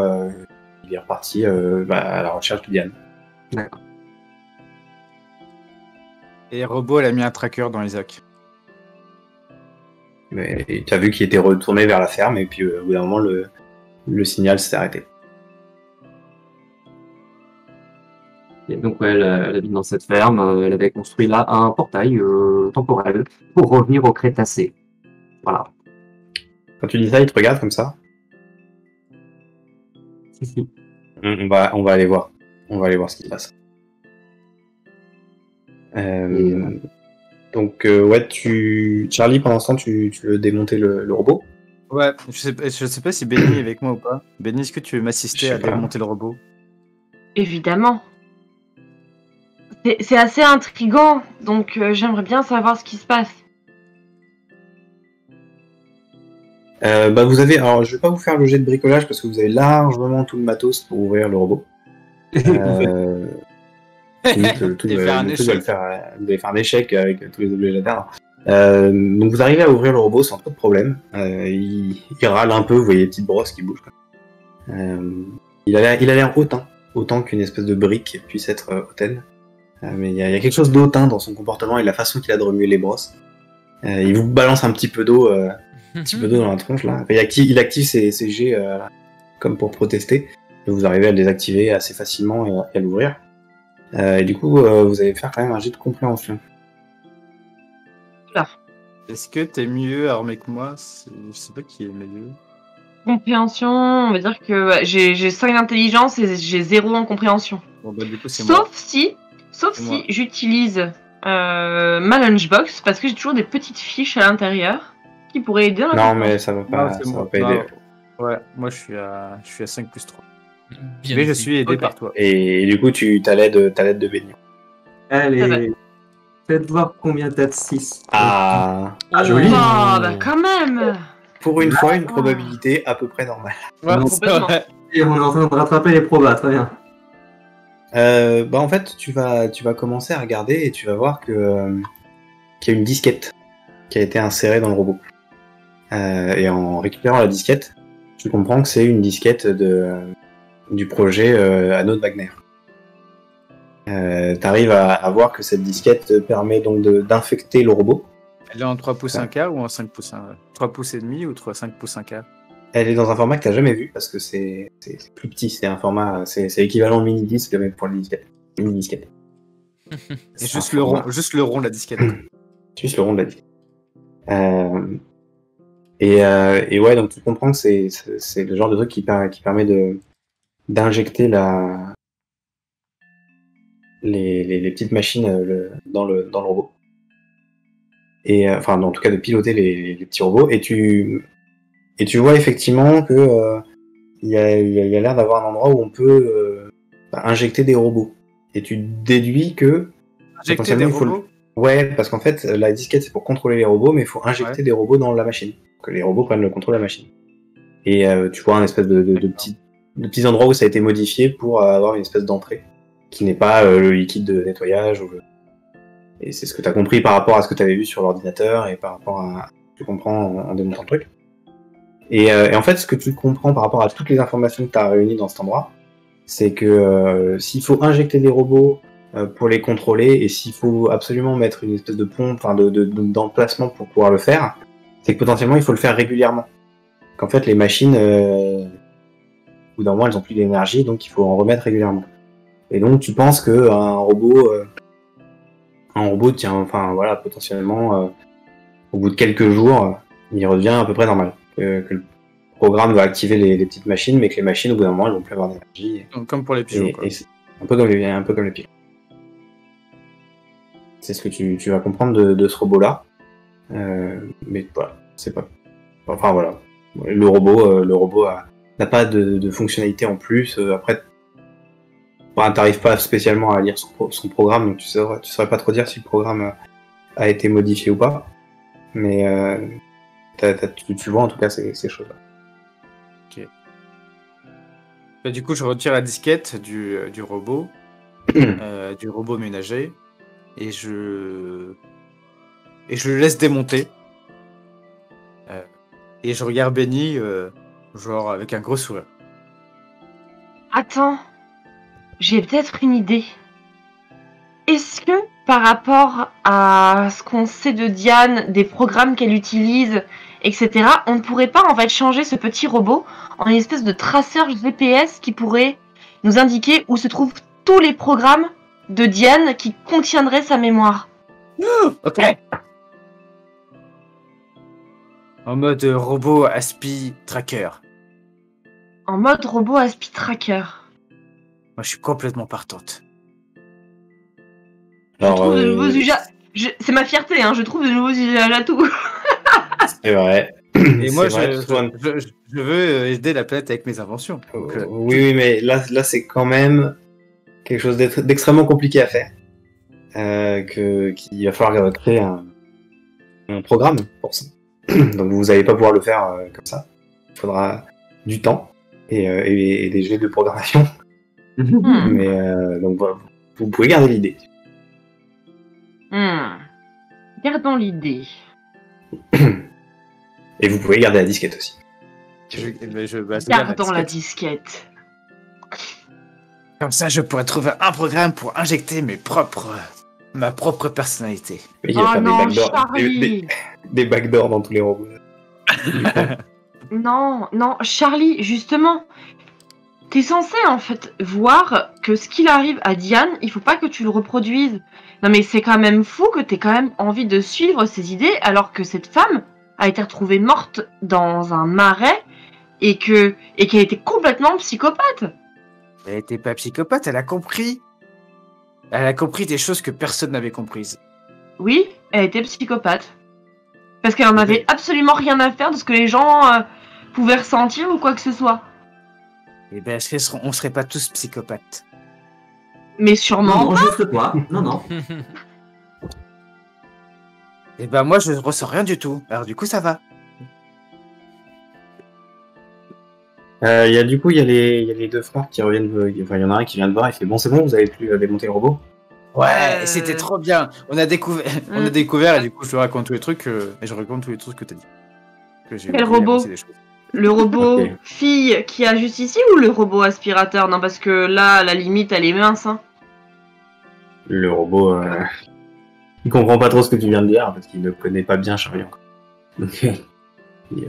Speaker 1: il est reparti à la recherche de Diane.
Speaker 3: D'accord.
Speaker 2: Et Robot, elle a mis un tracker dans Isaac.
Speaker 1: Mais tu as vu qu'il était retourné vers la ferme, et puis au bout d'un moment, le signal s'est arrêté.
Speaker 3: Et donc, ouais, elle habite dans cette ferme. Elle avait construit là un portail temporel pour revenir au Crétacé. Voilà.
Speaker 1: Quand tu dis ça, il te regarde comme ça.
Speaker 3: Si.
Speaker 1: On va aller voir. On va aller voir ce qui se passe. Donc, ouais, Charlie, pendant ce temps, tu veux démonter le robot.
Speaker 2: Ouais, je sais pas si Benny est avec moi ou pas. Benny, est-ce que tu veux
Speaker 1: Je
Speaker 2: m'assister
Speaker 1: sais
Speaker 2: à
Speaker 1: pas.
Speaker 2: démonter le robot?
Speaker 5: Évidemment. C'est assez intriguant, donc j'aimerais bien savoir ce qui se passe.
Speaker 1: Vous avez. Alors, je vais pas vous faire le jet de bricolage parce que vous avez largement tout le matos pour ouvrir le robot. Limite, le truc,
Speaker 2: Et faire un
Speaker 1: le truc,
Speaker 2: échec.
Speaker 1: vous allez faire un échec avec tous les objets jetables. Donc vous arrivez à ouvrir le robot sans trop de problème. Il râle un peu, vous voyez les petites brosses qui bougent. Il a l'air hautain, autant qu'une espèce de brique puisse être hautaine. Mais il y a quelque chose d'hautain dans son comportement et la façon qu'il a de remuer les brosses. Il vous balance un petit peu d'eau, dans la tronche là. Enfin, il active ses jets comme pour protester. Et vous arrivez à le désactiver assez facilement et à l'ouvrir. Et du coup, vous allez faire quand même un jet de compréhension.
Speaker 2: Est-ce que t'es mieux armé que moi? Je sais pas qui est mieux.
Speaker 5: Compréhension, on va dire que ouais, j'ai 5 d'intelligence et j'ai 0 en compréhension.
Speaker 2: Bon bah du coup c'est moi.
Speaker 5: Sauf
Speaker 2: C'est
Speaker 5: si
Speaker 2: moi.
Speaker 5: j'utilise ma lunchbox parce que j'ai toujours des petites fiches à l'intérieur qui pourraient aider dans la
Speaker 1: Non,
Speaker 5: compréhension.
Speaker 1: mais ça va pas,
Speaker 2: c'est
Speaker 1: ça
Speaker 2: moi.
Speaker 1: va pas aider.
Speaker 2: Non. Ouais, moi je suis à 5 plus 3.
Speaker 4: Bien
Speaker 2: Mais je
Speaker 4: dit.
Speaker 2: suis aidé
Speaker 5: Ok.
Speaker 2: par toi.
Speaker 1: Et du coup, t'as l'aide de Benny.
Speaker 3: Allez, faites voir combien t'as de 6.
Speaker 1: Ah,
Speaker 3: joli.
Speaker 5: Oh, bah quand même.
Speaker 1: pour une fois, une probabilité à peu près normale.
Speaker 2: Ouais,
Speaker 3: Non,
Speaker 2: c'est vrai.
Speaker 3: Et on est en train de rattraper les probas, très bien.
Speaker 1: En fait, tu vas commencer à regarder et tu vas voir qu'il y a une disquette qui a été insérée dans le robot. Et en récupérant la disquette, tu comprends que c'est une disquette du projet Anneau de Wagner. T'arrives à voir que cette disquette permet donc d'infecter le robot.
Speaker 2: Elle est en 3 pouces 1 quart ou en 5 pouces 1 3 pouces et demi ou 5 pouces 1 quart?
Speaker 1: Elle est dans un format que t'as jamais vu parce que c'est plus petit, c'est un format, c'est l'équivalent de mini disque mais pour les disquettes. Mini disquette.
Speaker 2: Et juste le rond de la disquette.
Speaker 1: Juste le rond de la disquette. Et ouais, donc tu comprends que c'est le genre de truc qui permet d'injecter les petites machines dans le robot. Et enfin, en tout cas, de piloter les petits robots. Et tu vois effectivement que il y a l'air d'avoir un endroit où on peut injecter des robots. Et tu déduis que
Speaker 2: Injecter des
Speaker 1: potentiellement, il faut
Speaker 2: robots?
Speaker 1: Ouais, parce qu'en fait, la disquette c'est pour contrôler les robots, mais il faut injecter des robots dans la machine, pour que les robots prennent le contrôle de la machine. Et tu vois un espèce de petits endroits où ça a été modifié pour avoir une espèce d'entrée, qui n'est pas le liquide de nettoyage. Et c'est ce que tu as compris par rapport à ce que tu avais vu sur l'ordinateur et par rapport à ce que tu comprends en démontant le truc. Et en fait, ce que tu comprends par rapport à toutes les informations que tu as réunies dans cet endroit, c'est que s'il faut injecter des robots pour les contrôler, et s'il faut absolument mettre une espèce de pompe, enfin d'emplacement pour pouvoir le faire, c'est que potentiellement il faut le faire régulièrement. Qu'en fait les machines, au bout d'un moment elles ont plus d'énergie, donc il faut en remettre régulièrement. Et donc tu penses que un robot tient, enfin voilà, potentiellement au bout de quelques jours, il redevient à peu près normal. Que le programme va activer les petites machines, mais que les machines au bout d'un moment elles vont plus avoir d'énergie.
Speaker 2: Donc, comme pour les pigeons, quoi.
Speaker 1: Et c'est un peu comme les pigeons. C'est ce que tu vas comprendre de ce robot-là. Mais voilà, c'est pas... Enfin voilà. Le robot n'a pas de fonctionnalité en plus. Après, t'arrives pas spécialement à lire son programme, donc tu saurais pas trop dire si le programme a été modifié ou pas. Mais tu vois en tout cas ces choses-là.
Speaker 2: Bah, du coup, je retire la disquette du robot, du robot ménager, et je le laisse démonter. Et je regarde Benny, genre avec un gros sourire.
Speaker 5: Attends, j'ai peut-être une idée. Est-ce que par rapport à ce qu'on sait de Diane, des programmes qu'elle utilise, etc., on ne pourrait pas en fait changer ce petit robot en une espèce de traceur GPS qui pourrait nous indiquer où se trouvent tous les programmes de Diane qui contiendraient sa mémoire?
Speaker 2: Ok. En mode robot aspi tracker.
Speaker 5: En mode robot aspi tracker.
Speaker 2: Moi, je suis complètement partante.
Speaker 5: Je trouve de nouveaux usages. C'est ma fierté, hein, je trouve de nouveaux usages à tout.
Speaker 1: C'est vrai.
Speaker 2: Et moi,
Speaker 1: C'est vrai,
Speaker 2: je veux aider la planète avec mes inventions. Donc,
Speaker 1: oui, mais là c'est quand même quelque chose d'extrêmement compliqué à faire. Qu'il va falloir créer un programme pour ça. Donc vous n'allez pas pouvoir le faire comme ça. Il faudra du temps et des jeux de programmation. Mais donc voilà, vous pouvez garder l'idée.
Speaker 5: Gardons l'idée.
Speaker 1: Et vous pouvez garder la disquette aussi.
Speaker 5: Gardons la disquette.
Speaker 2: Comme ça, je pourrais trouver un programme pour injecter ma propre personnalité.
Speaker 1: Il va faire
Speaker 5: non,
Speaker 1: des backdoors,
Speaker 5: Charlie.
Speaker 1: des backdoors dans tous les robots.
Speaker 5: Non, Charlie, justement, t'es censé en fait voir que ce qu'il arrive à Diane, il faut pas que tu le reproduises. Non mais c'est quand même fou que t'aies quand même envie de suivre ses idées alors que cette femme a été retrouvée morte dans un marais et qu'elle était complètement psychopathe.
Speaker 2: Elle était pas psychopathe, elle a compris. Elle a compris des choses que personne n'avait comprises.
Speaker 5: Oui, elle était psychopathe. Parce qu'elle en avait absolument rien à faire de ce que les gens pouvaient ressentir ou quoi que ce soit.
Speaker 2: Eh ben, on serait pas tous psychopathes.
Speaker 5: Mais sûrement.
Speaker 3: Non, juste toi. Non.
Speaker 2: Eh ben, moi, je ressens rien du tout. Alors, du coup, ça va.
Speaker 1: Il y a les deux frères qui reviennent. Enfin, il y en a un qui vient de voir. Il fait bon, c'est bon, vous avez pu démonter le robot.
Speaker 2: Ouais, c'était trop bien. On a découvert et du coup, je te raconte tous les trucs et je raconte tous les trucs que t'as dit.
Speaker 5: Quel robot? Le robot fille qui a juste ici ou le robot aspirateur? Non, parce que là, la limite, elle est mince. Hein.
Speaker 1: Le robot, il comprend pas trop ce que tu viens de dire parce qu'il ne connaît pas bien Charlie encore. Donc,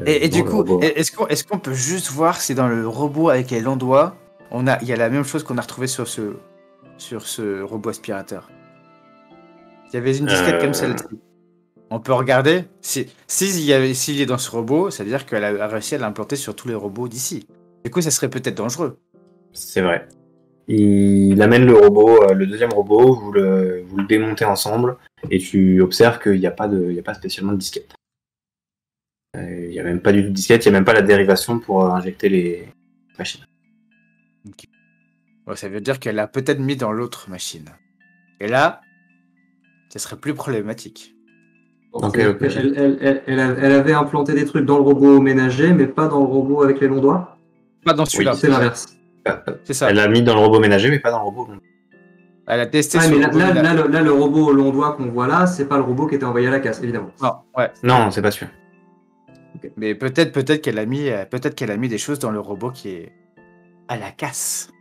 Speaker 2: et du coup, est-ce qu'on peut juste voir si dans le robot avec les longs doigts, il y a la même chose qu'on a retrouvé sur ce robot aspirateur? Il y avait une disquette comme celle-ci. On peut regarder. S'il est dans ce robot, ça veut dire qu'elle a réussi à l'implanter sur tous les robots d'ici. Du coup, ça serait peut-être dangereux.
Speaker 1: C'est vrai. Il amène le robot, le deuxième robot, vous le démontez ensemble et tu observes qu'il n'y a pas spécialement de disquette. Il n'y a même pas du tout de disquette, il n'y a même pas la dérivation pour injecter les machines.
Speaker 2: Okay. Ouais, ça veut dire qu'elle a peut-être mis dans l'autre machine. Et là, ça serait plus problématique.
Speaker 1: Okay.
Speaker 3: Elle avait implanté des trucs dans le robot ménager, mais pas dans le robot avec les longs doigts.
Speaker 2: Pas dans celui-là.
Speaker 3: Oui, c'est l'inverse.
Speaker 2: C'est ça.
Speaker 1: Elle l'a mis dans le robot ménager, mais pas dans le robot.
Speaker 2: Elle a testé
Speaker 3: mais là, le robot aux longs doigts qu'on voit là, c'est pas le robot qui était envoyé à la casse, évidemment.
Speaker 2: Non, ouais.
Speaker 1: Non, c'est pas sûr.
Speaker 2: Okay. Mais peut-être qu'elle a mis des choses dans le robot qui est à la casse.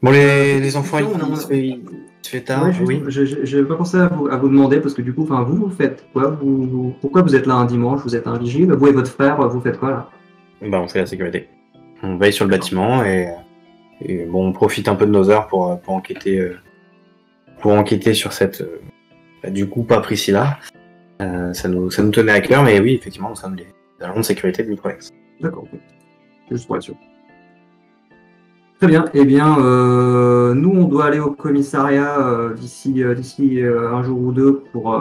Speaker 1: Bon, les enfants, il se fait tard.
Speaker 3: Oui. Je vais pas penser à vous demander, parce que du coup, vous faites quoi? Pourquoi vous êtes là un dimanche? Vous êtes un vigile? Vous et votre frère, vous faites quoi là?
Speaker 1: On fait la sécurité. On veille sur le bâtiment et bon, on profite un peu de nos heures pour enquêter sur cette du coup pas Priscilla. Ça nous tenait à cœur, mais oui, effectivement, nous sommes les agents de sécurité de Microlex.
Speaker 3: D'accord, ok. Juste pour être sûr. Très bien. Eh bien, nous, on doit aller au commissariat d'ici un jour ou deux pour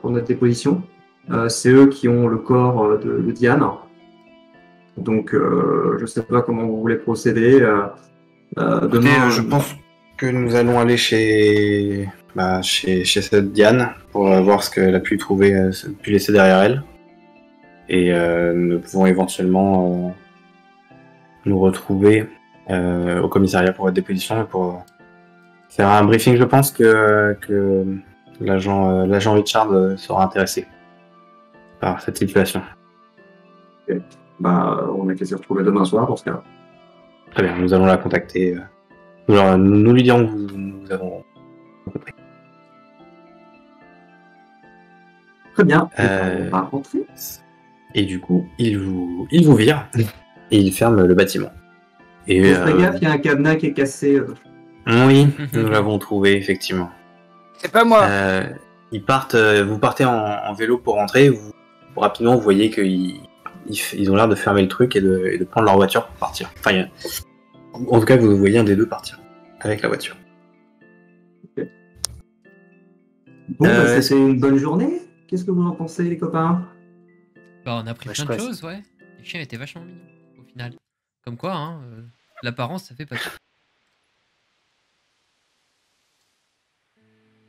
Speaker 3: notre déposition. C'est eux qui ont le corps de Diane. Donc, je ne sais pas comment vous voulez procéder. Demain,
Speaker 1: je pense que nous allons aller chez cette Diane pour voir ce qu'elle a pu trouver, pu laisser derrière elle. Et nous pouvons éventuellement nous retrouver au commissariat pour votre déposition et pour faire un briefing. Je pense que l'agent Richard sera intéressé par cette situation.
Speaker 3: Bah, on a qu'à s'y retrouver demain soir pour ce cas-là.
Speaker 1: Très bien, nous allons la contacter. Nous lui dirons que nous avons rencontré.
Speaker 3: Très bien, on va rentrer.
Speaker 1: Et du coup, il vous vire et il ferme le bâtiment. Et
Speaker 3: Fais gaffe, il y a un cadenas qui est cassé.
Speaker 1: oui, nous l'avons trouvé effectivement.
Speaker 2: C'est pas moi.
Speaker 1: Ils partent. Vous partez en vélo pour rentrer. Rapidement, vous voyez qu'ils ont l'air de fermer le truc et de prendre leur voiture pour partir. Enfin, en tout cas, vous voyez un des deux partir avec la voiture.
Speaker 3: Okay. Bon, c'était une bonne journée. Qu'est-ce que vous en pensez, les copains?
Speaker 4: Bah, on a appris plein de choses, ouais. Les chiens étaient vachement mignons, au final. Comme quoi, hein, l'apparence, ça fait pas tout.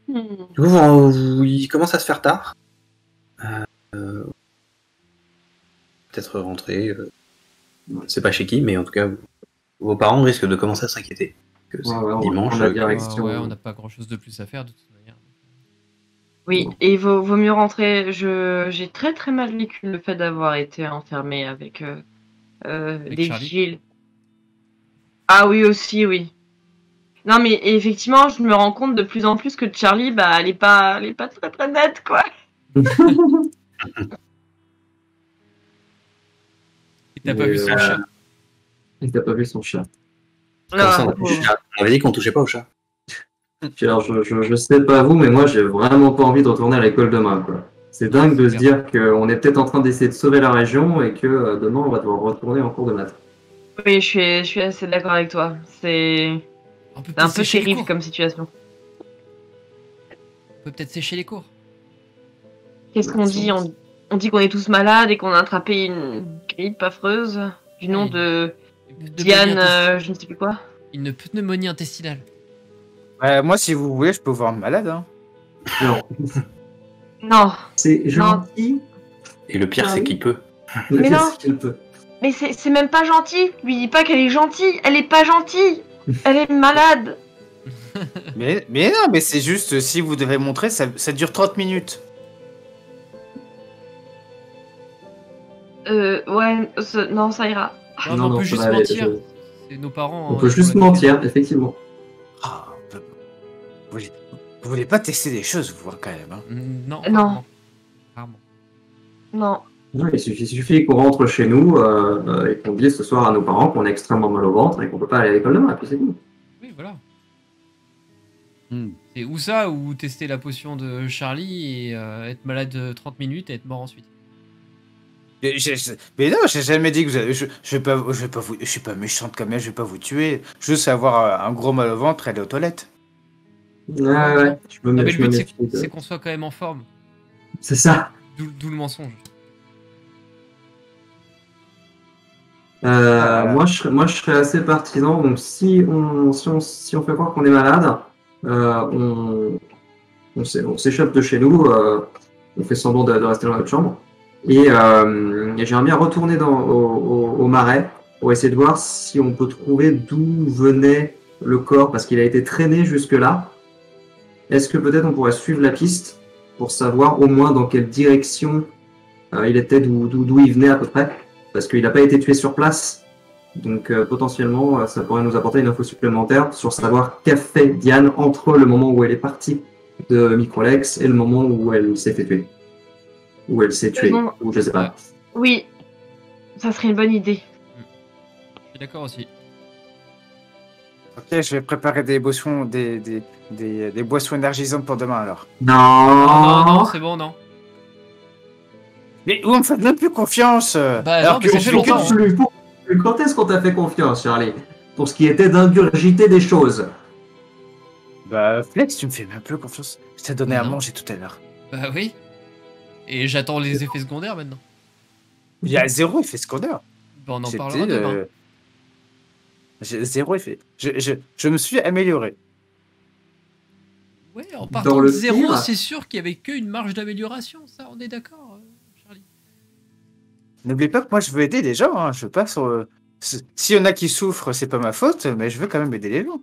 Speaker 1: Du coup, il commence à se faire tard. Peut-être rentrer. C'est pas chez qui, mais en tout cas, vos parents risquent de commencer à s'inquiéter. Dimanche.
Speaker 4: On n'a pas grand-chose de plus à faire de toute manière.
Speaker 5: Oui, et il vaut mieux rentrer. J'ai très très mal vécu le fait d'avoir été enfermé avec des vigiles. Ah oui, aussi, oui. Non, mais effectivement, je me rends compte de plus en plus que Charlie, bah, elle est pas très très nette, quoi.
Speaker 4: Et t'as pas vu son chat?
Speaker 3: Et t'as pas vu son chat?
Speaker 1: On avait dit qu'on touchait pas au chat.
Speaker 3: Alors, je sais pas vous, mais moi, j'ai vraiment pas envie de retourner à l'école demain, quoi. C'est dingue de se dire qu'on est peut-être en train d'essayer de sauver la région et que demain, on va devoir retourner en cours de maths.
Speaker 5: Oui, je suis assez d'accord avec toi. C'est un peu terrible comme situation.
Speaker 4: On peut peut-être sécher les cours.
Speaker 5: Qu'est-ce qu'on dit? On dit qu'on est tous malades et qu'on a attrapé une grippe affreuse du nom de Diane, je ne sais plus quoi.
Speaker 4: Une pneumonie intestinale.
Speaker 2: Moi, si vous voulez, je peux vous voir malade. Hein.
Speaker 5: Non.
Speaker 3: C'est gentil.
Speaker 1: Et le pire, c'est qu'il peut.
Speaker 5: Mais non. Mais c'est même pas gentil. Lui dis pas qu'elle est gentille. Elle est pas gentille. Elle est malade.
Speaker 2: mais non, mais c'est juste, si vous devez montrer, ça dure 30 minutes.
Speaker 5: Ouais, non, ça ira.
Speaker 4: Non, on peut juste mentir. C'est nos parents.
Speaker 3: On peut juste mentir, effectivement.
Speaker 2: Ah, vous voulez pas tester des choses, vous, quand même. Hein.
Speaker 4: Non.
Speaker 5: Rarement.
Speaker 3: Non, il suffit qu'on rentre chez nous et qu'on dise ce soir à nos parents qu'on est extrêmement mal au ventre et qu'on peut pas aller à l'école demain, et puis c'est tout.
Speaker 4: Oui, voilà. C'est ou ça, ou tester la potion de Charlie et être malade 30 minutes et être mort ensuite.
Speaker 2: Mais non, j'ai jamais dit que vous avez... je suis pas méchante comme elle, je vais pas vous tuer. Juste avoir un gros mal au ventre et aller aux toilettes.
Speaker 3: Ouais.
Speaker 4: Le but, c'est qu'on soit quand même en forme.
Speaker 3: C'est ça.
Speaker 4: D'où le mensonge.
Speaker 3: Moi, je serais assez partisan. Donc, si on fait croire qu'on est malade, on s'échappe de chez nous, on fait semblant de rester dans notre chambre. Et j'aimerais bien retourner au marais pour essayer de voir si on peut trouver d'où venait le corps, parce qu'il a été traîné jusque-là. Est-ce que peut-être on pourrait suivre la piste pour savoir au moins dans quelle direction il était, d'où il venait à peu près, parce qu'il n'a pas été tué sur place. Donc potentiellement, ça pourrait nous apporter une info supplémentaire sur savoir qu'a fait Diane entre le moment où elle est partie de Microlex et le moment où elle s'est fait tuer. Ou elle s'est tuée, ou je sais pas.
Speaker 5: Oui, ça serait une bonne idée.
Speaker 4: Je suis d'accord aussi.
Speaker 2: Ok, je vais préparer des boissons, des boissons énergisantes pour demain alors.
Speaker 3: Non,
Speaker 4: c'est bon, non.
Speaker 2: Mais vous me faites même plus confiance.
Speaker 4: Alors que ça fait longtemps.
Speaker 3: Quand est-ce qu'on t'a fait confiance, Charlie? Pour ce qui était d'ingurgiter des choses.
Speaker 2: Bah, Flex, tu me fais même plus confiance. Je t'ai donné à manger tout à l'heure.
Speaker 4: Bah oui. Et j'attends les effets secondaires maintenant.
Speaker 2: Il y a 0 effet secondaire.
Speaker 4: Bah, on en parlera demain.
Speaker 2: J'ai 0 effet. Je me suis amélioré.
Speaker 4: Ouais, en partant de 0, c'est sûr qu'il n'y avait qu'une marge d'amélioration, ça, on est d'accord, Charlie.
Speaker 2: N'oublie pas que moi je veux aider les gens, hein. Je veux pas S'il y en a qui souffrent, c'est pas ma faute, mais je veux quand même aider les gens.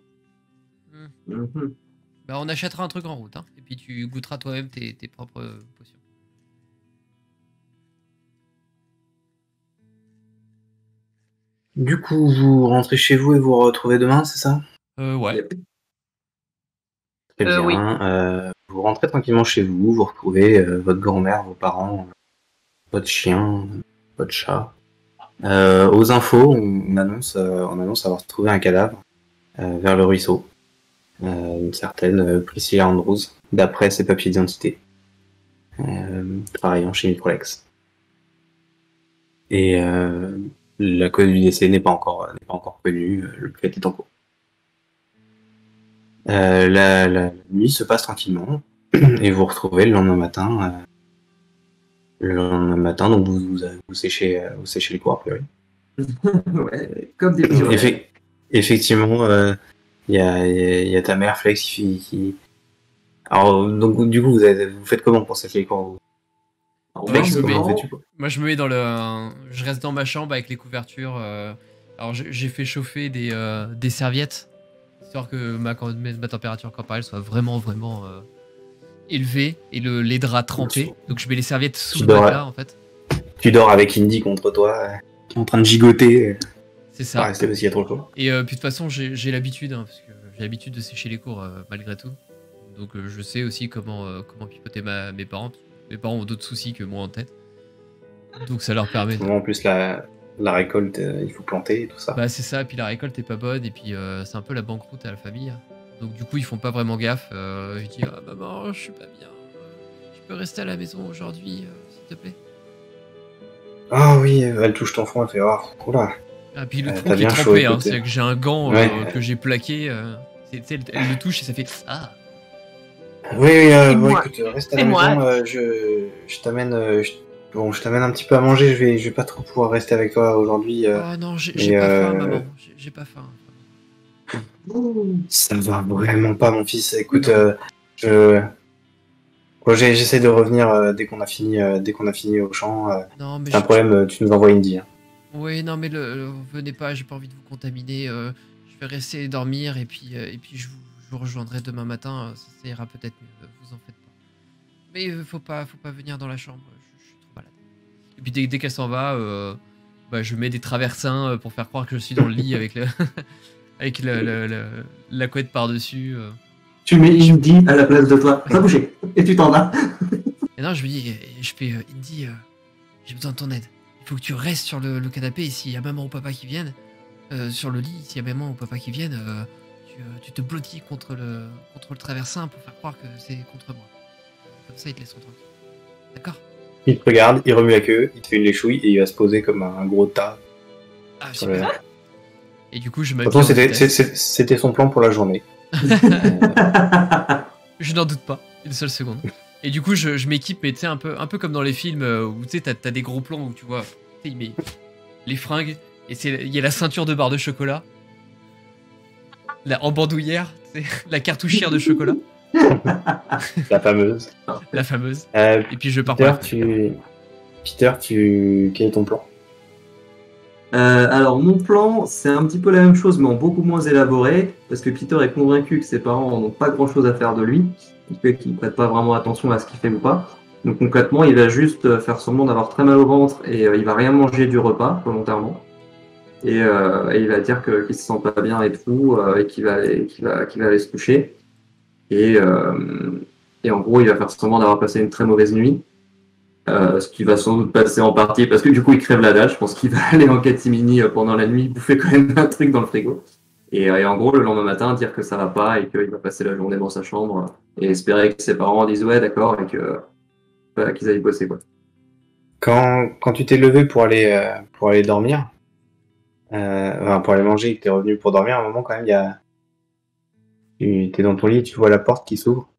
Speaker 3: Mhm.
Speaker 4: Bah, on achètera un truc en route, hein. Et puis tu goûteras toi-même tes propres potions.
Speaker 1: Du coup, vous rentrez chez vous et vous retrouvez demain, c'est ça?
Speaker 4: Ouais.
Speaker 3: Yep.
Speaker 1: Très bien.
Speaker 5: Oui.
Speaker 1: Vous rentrez tranquillement chez vous, vous retrouvez votre grand-mère, vos parents, votre chien, votre chat. Aux infos, on annonce avoir trouvé un cadavre vers le ruisseau. Une certaine Priscilla Andrews, d'après ses papiers d'identité, travaillant chez Microlex. Et la cause du décès n'est pas encore connue, le fait est en cours. La nuit se passe tranquillement et vous retrouvez le lendemain matin. Donc vous séchez les cours a priori.
Speaker 3: Ouais, comme des petits relais.
Speaker 1: Effectivement, il y a ta mère Flex qui... Alors donc du coup vous faites comment pour sécher les cours vous?
Speaker 3: Alors,
Speaker 4: Bah,
Speaker 3: moi,
Speaker 4: je me mets-
Speaker 3: comment-
Speaker 1: Comment fais-tu, quoi?
Speaker 4: Moi, je me mets je reste dans ma chambre avec les couvertures. Alors, j'ai fait chauffer des serviettes, histoire que ma température corporelle soit vraiment, vraiment élevée et les draps trempés. Donc, je mets les serviettes sous
Speaker 1: Tu
Speaker 4: le
Speaker 1: dors,
Speaker 4: matelas, en fait.
Speaker 1: tu dors avec Indy contre toi, qui est en train de gigoter.
Speaker 4: C'est
Speaker 1: Pas
Speaker 4: ça.
Speaker 1: rester parce qu'il y a trop chaud.
Speaker 4: Et puis, de toute façon, j'ai l'habitude, hein, parce que j'ai l'habitude de sécher les cours malgré tout. Donc, je sais aussi comment pipoter mes parents. Mes parents ont d'autres soucis que moi en tête. Donc, ça leur permet de.
Speaker 1: En plus la récolte, il faut planter et tout ça.
Speaker 4: Bah c'est ça, puis la récolte est pas bonne, et puis c'est un peu la banqueroute à la famille. Donc du coup ils font pas vraiment gaffe. Je dis ah maman je suis pas bien, je peux rester à la maison aujourd'hui s'il te plaît.
Speaker 1: Ah oui, elle touche ton front, elle fait oh là.
Speaker 4: Ah puis le truc
Speaker 1: t'as
Speaker 4: est
Speaker 1: bien chaud,
Speaker 4: trempé, hein,
Speaker 1: écoute.
Speaker 4: c'est que j'ai un gant
Speaker 1: Ouais.
Speaker 4: que j'ai plaqué. Elle le touche et ça fait ah.
Speaker 1: Oui,
Speaker 5: C'est
Speaker 1: bon,
Speaker 5: moi.
Speaker 1: écoute, reste à
Speaker 5: C'est
Speaker 1: la
Speaker 5: moi.
Speaker 1: maison. Je t'amène, je t'amène un petit peu à manger. Je vais pas trop pouvoir rester avec toi aujourd'hui.
Speaker 4: Oh non j'ai
Speaker 1: Mais
Speaker 4: pas faim maman, j'ai pas faim.
Speaker 1: ça va vraiment pas, mon fils. Écoute, je, j'essaie de revenir dès qu'on a fini au champ.
Speaker 4: Non mais
Speaker 1: C'est un problème, tu nous envoies Indy. Hein.
Speaker 4: Oui non mais venez pas, j'ai pas envie de vous contaminer. Je vais rester dormir et puis je vous rejoindrai demain matin. Ça ira peut-être mieux. Vous en faites pas. Mais faut pas venir dans la chambre. Je suis trop malade. Et puis dès qu'elle s'en va, bah, je mets des traversins pour faire croire que je suis dans le lit avec avec la couette par dessus.
Speaker 3: Tu mets Indy à la place de toi. Va bouger. Et tu t'en vas.
Speaker 4: Et non, je me dis, je fais Indy, j'ai besoin de ton aide. Il faut que tu restes sur le canapé et s'il y a maman ou papa qui viennent, sur le lit, s'il y a maman ou papa qui viennent, tu te blottis contre le traversin pour faire croire que c'est contre moi. Comme ça, ils te laisseront tranquille. D'accord?
Speaker 1: Il te regarde, il remue la queue, il te fait une léchouille et il va se poser comme un gros tas.
Speaker 4: Ah,
Speaker 1: sur le-
Speaker 4: super. Et du coup, je m'habille.
Speaker 1: Pourtant,
Speaker 4: en vitesse.
Speaker 1: c'était son plan pour la journée.
Speaker 4: Je n'en doute pas, une seule seconde. Et du coup, je m'équipe, mais tu sais, un peu comme dans les films où tu sais, t'as des gros plans où tu vois, tu sais, il met les fringues, et il y a la ceinture de barre de chocolat, en bandoulière, tu sais, la cartouchière de chocolat,
Speaker 1: La fameuse.
Speaker 4: la fameuse.
Speaker 1: Euh,
Speaker 4: Et puis je pars pour la fête.
Speaker 1: Peter, quel est ton plan?
Speaker 3: Alors mon plan, c'est un petit peu la même chose, mais en beaucoup moins élaboré, parce que Peter est convaincu que ses parents n'ont pas grand-chose à faire de lui, qu'il ne prête pas vraiment attention à ce qu'il fait ou pas. Donc concrètement, il va juste faire semblant d'avoir très mal au ventre et il va rien manger du repas volontairement. Et il va dire qu'il se sent pas bien et tout, et qu'il va aller se coucher. Et en gros, il va faire semblant d'avoir passé une très mauvaise nuit. Ce qui va sans doute passer en partie parce que du coup il crève la dalle. Je pense qu'il va aller en catimini pendant la nuit, bouffer quand même un truc dans le frigo. Et en gros, le lendemain matin, dire que ça va pas et qu'il va passer la journée dans sa chambre et espérer que ses parents disent ouais, d'accord, et qu'ils aillent bosser, quoi.
Speaker 1: Quand tu t'es levé pour aller dormir, enfin, pour aller manger et que t'es revenu pour dormir, à un moment quand même, t'es dans ton lit, tu vois la porte qui s'ouvre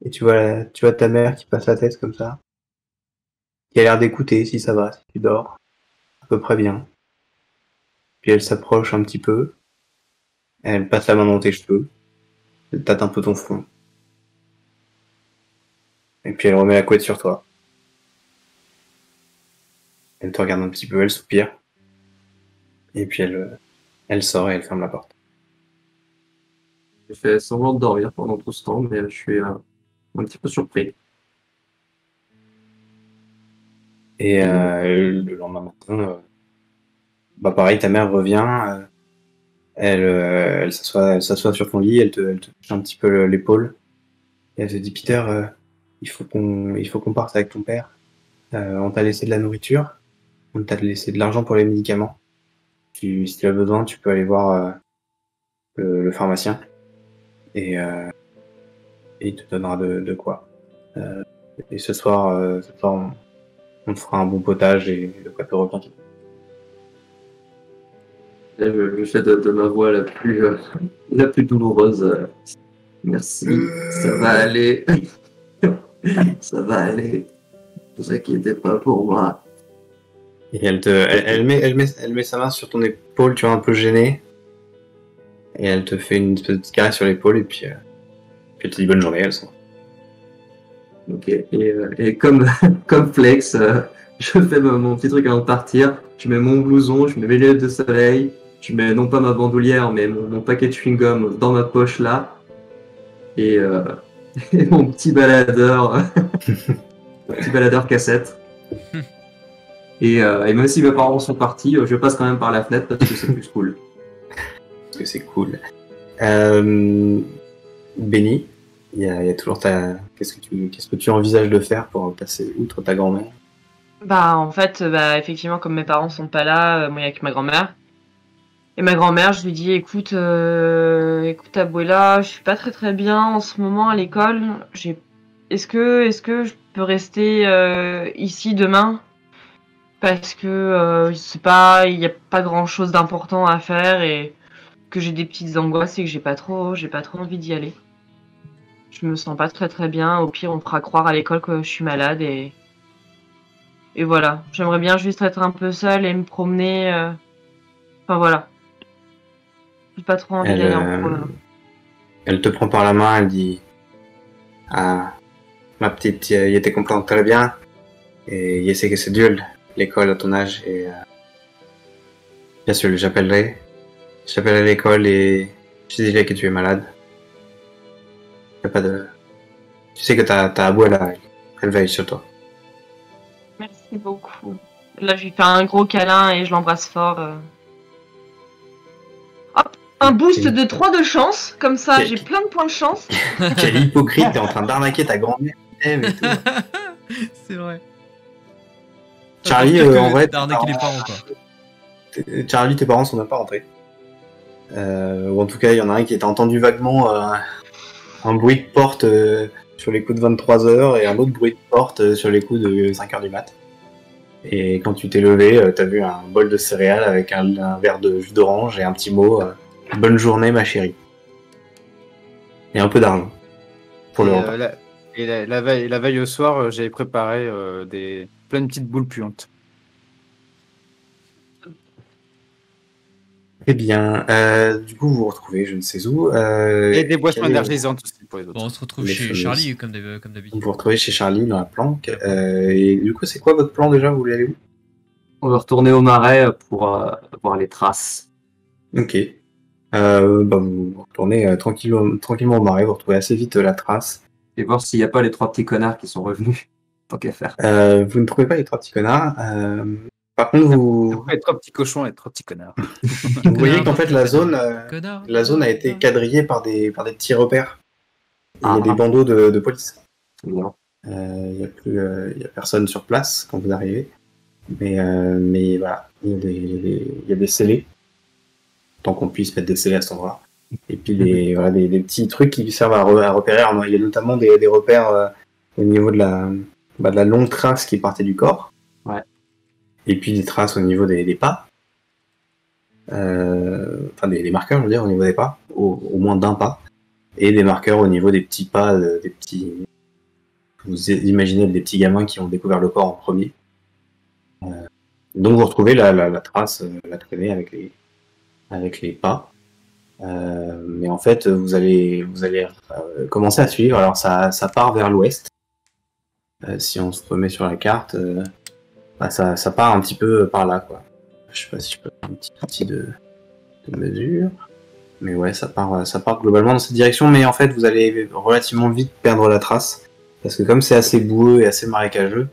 Speaker 1: et tu vois ta mère qui passe la tête comme ça, qui a l'air d'écouter si ça va, si tu dors à peu près bien. Puis elle s'approche un petit peu, elle passe la main dans tes cheveux, elle tâte un peu ton front. Et puis elle remet la couette sur toi. Elle te regarde un petit peu, elle soupire. Et puis elle sort et elle ferme la porte.
Speaker 3: J'ai fait semblant de dormir pendant tout ce temps, mais je suis un petit peu surpris.
Speaker 1: Et le lendemain matin, bah pareil, ta mère revient, elle s'assoit sur ton lit, elle te touche un petit peu l'épaule. Et elle te dit, Peter, il faut qu'on parte avec ton père. On t'a laissé de la nourriture, on t'a laissé de l'argent pour les médicaments. Si tu as besoin, tu peux aller voir le pharmacien et il te donnera de quoi. Et ce soir, on te fera un bon potage et de quoi te repentir.
Speaker 3: Et je fais de ma voix la plus douloureuse. Merci, ça va aller. Ça va aller. Ne vous inquiétez pas pour moi.
Speaker 1: Et elle met sa main sur ton épaule, tu vois, un peu gêné. Et elle te fait une petite caresse sur l'épaule et puis elle te dit bonne journée, elle s'en va.
Speaker 3: Ok. Et comme Flex, je fais mon petit truc avant de partir. Je mets mon blouson, je mets mes lunettes de soleil, je mets non pas ma bandoulière, mais mon paquet de chewing-gum dans ma poche là. Et mon petit baladeur, cassette. Et même si mes parents sont partis, je passe quand même par la fenêtre parce que c'est plus cool.
Speaker 1: Parce que c'est cool. Benny, il y a toujours qu'est-ce que tu envisages de faire pour passer outre ta grand-mère?
Speaker 5: Bah en fait, effectivement, comme mes parents sont pas là, moi il y a que ma grand-mère. Et ma grand-mère, je lui dis, écoute Abuela, je suis pas très très bien en ce moment à l'école. Est-ce que je peux rester ici demain? Parce que c'est pas, il y a pas grand-chose d'important à faire et que j'ai des petites angoisses et que j'ai pas trop envie d'y aller. Je me sens pas très très bien. Au pire, on fera croire à l'école que je suis malade et voilà. J'aimerais bien juste être un peu seule et me promener. Enfin voilà. J'ai pas trop envie d'aller en cours là.
Speaker 1: Elle te prend par la main, elle dit ah, ma petite, il était comprendre très bien. Et je sais que c'est dur l'école à ton âge. Et bien sûr, j'appellerai à l'école et je dirai que tu es malade. Y a pas de... Tu sais que ta abuela, elle veille sur toi.
Speaker 5: Merci beaucoup. Là, je lui fais un gros câlin et je l'embrasse fort. Hop, un boost de 3 de chance, comme ça, j'ai plein de points de chance.
Speaker 1: Quel hypocrite, t'es en train d'arnaquer ta grand-mère. Et tout.
Speaker 4: C'est vrai.
Speaker 1: Charlie, en vrai,
Speaker 4: d'arnaquer les parents, quoi.
Speaker 1: Charlie, tes parents sont même pas rentrés. Ou en tout cas, il y en a un qui était entendu vaguement un bruit de porte sur les coups de 23h et un autre bruit de porte sur les coups de 5h du mat. Et quand tu t'es levé, t'as vu un bol de céréales avec un verre de jus d'orange et un petit mot bonne journée, ma chérie. Et un peu d'argent pour le repas.
Speaker 2: La veille au soir, j'avais préparé plein de petites boules puantes.
Speaker 1: Très bien. Du coup, vous vous retrouvez, je ne sais où.
Speaker 2: Et des boissons énergisantes aussi pour les autres.
Speaker 4: Bon, on se retrouve
Speaker 1: Les
Speaker 4: chez
Speaker 1: fameuses.
Speaker 4: Charlie, comme d'habitude.
Speaker 1: Vous vous retrouvez chez Charlie dans la planque. Et du coup, c'est quoi votre plan déjà? Vous voulez aller où?
Speaker 3: On va retourner au marais pour voir les traces.
Speaker 1: Ok. Vous retournez tranquillement au marais, vous retrouvez assez vite la trace.
Speaker 3: Et voir s'il n'y a pas les 3 petits connards qui sont revenus. Tant qu'à faire.
Speaker 1: Vous ne trouvez pas les 3 petits connards. Par contre, vous
Speaker 2: 3 petits cochons et 3 petits connards.
Speaker 1: voyez qu'en fait la zone a été
Speaker 4: Connard.
Speaker 1: quadrillée par des petits repères. Il y a
Speaker 3: Ah.
Speaker 1: des bandeaux de police.
Speaker 3: Non.
Speaker 1: Il y a personne sur place quand vous arrivez. Mais voilà, il y a des scellés. Tant qu'on puisse mettre des scellés à cet endroit. Et puis des petits trucs qui servent à repérer. Alors, il y a notamment des repères au niveau de la longue trace qui partait du corps.
Speaker 3: Ouais.
Speaker 1: Et puis des traces au niveau des pas. Enfin des marqueurs, je veux dire, au niveau des pas. Au moins d'un pas. Et des marqueurs au niveau des petits pas, des petits... Vous imaginez des petits gamins qui ont découvert le corps en premier. Donc vous retrouvez la trace, la traînée avec les pas. Mais en fait, vous allez commencer à suivre. Alors ça part vers l'ouest. Si on se remet sur la carte, ça part un petit peu par là, quoi. Je sais pas si je peux faire un petit outil de mesure. Mais ouais, ça part globalement dans cette direction. Mais en fait, vous allez relativement vite perdre la trace. Parce que comme c'est assez boueux et assez marécageux,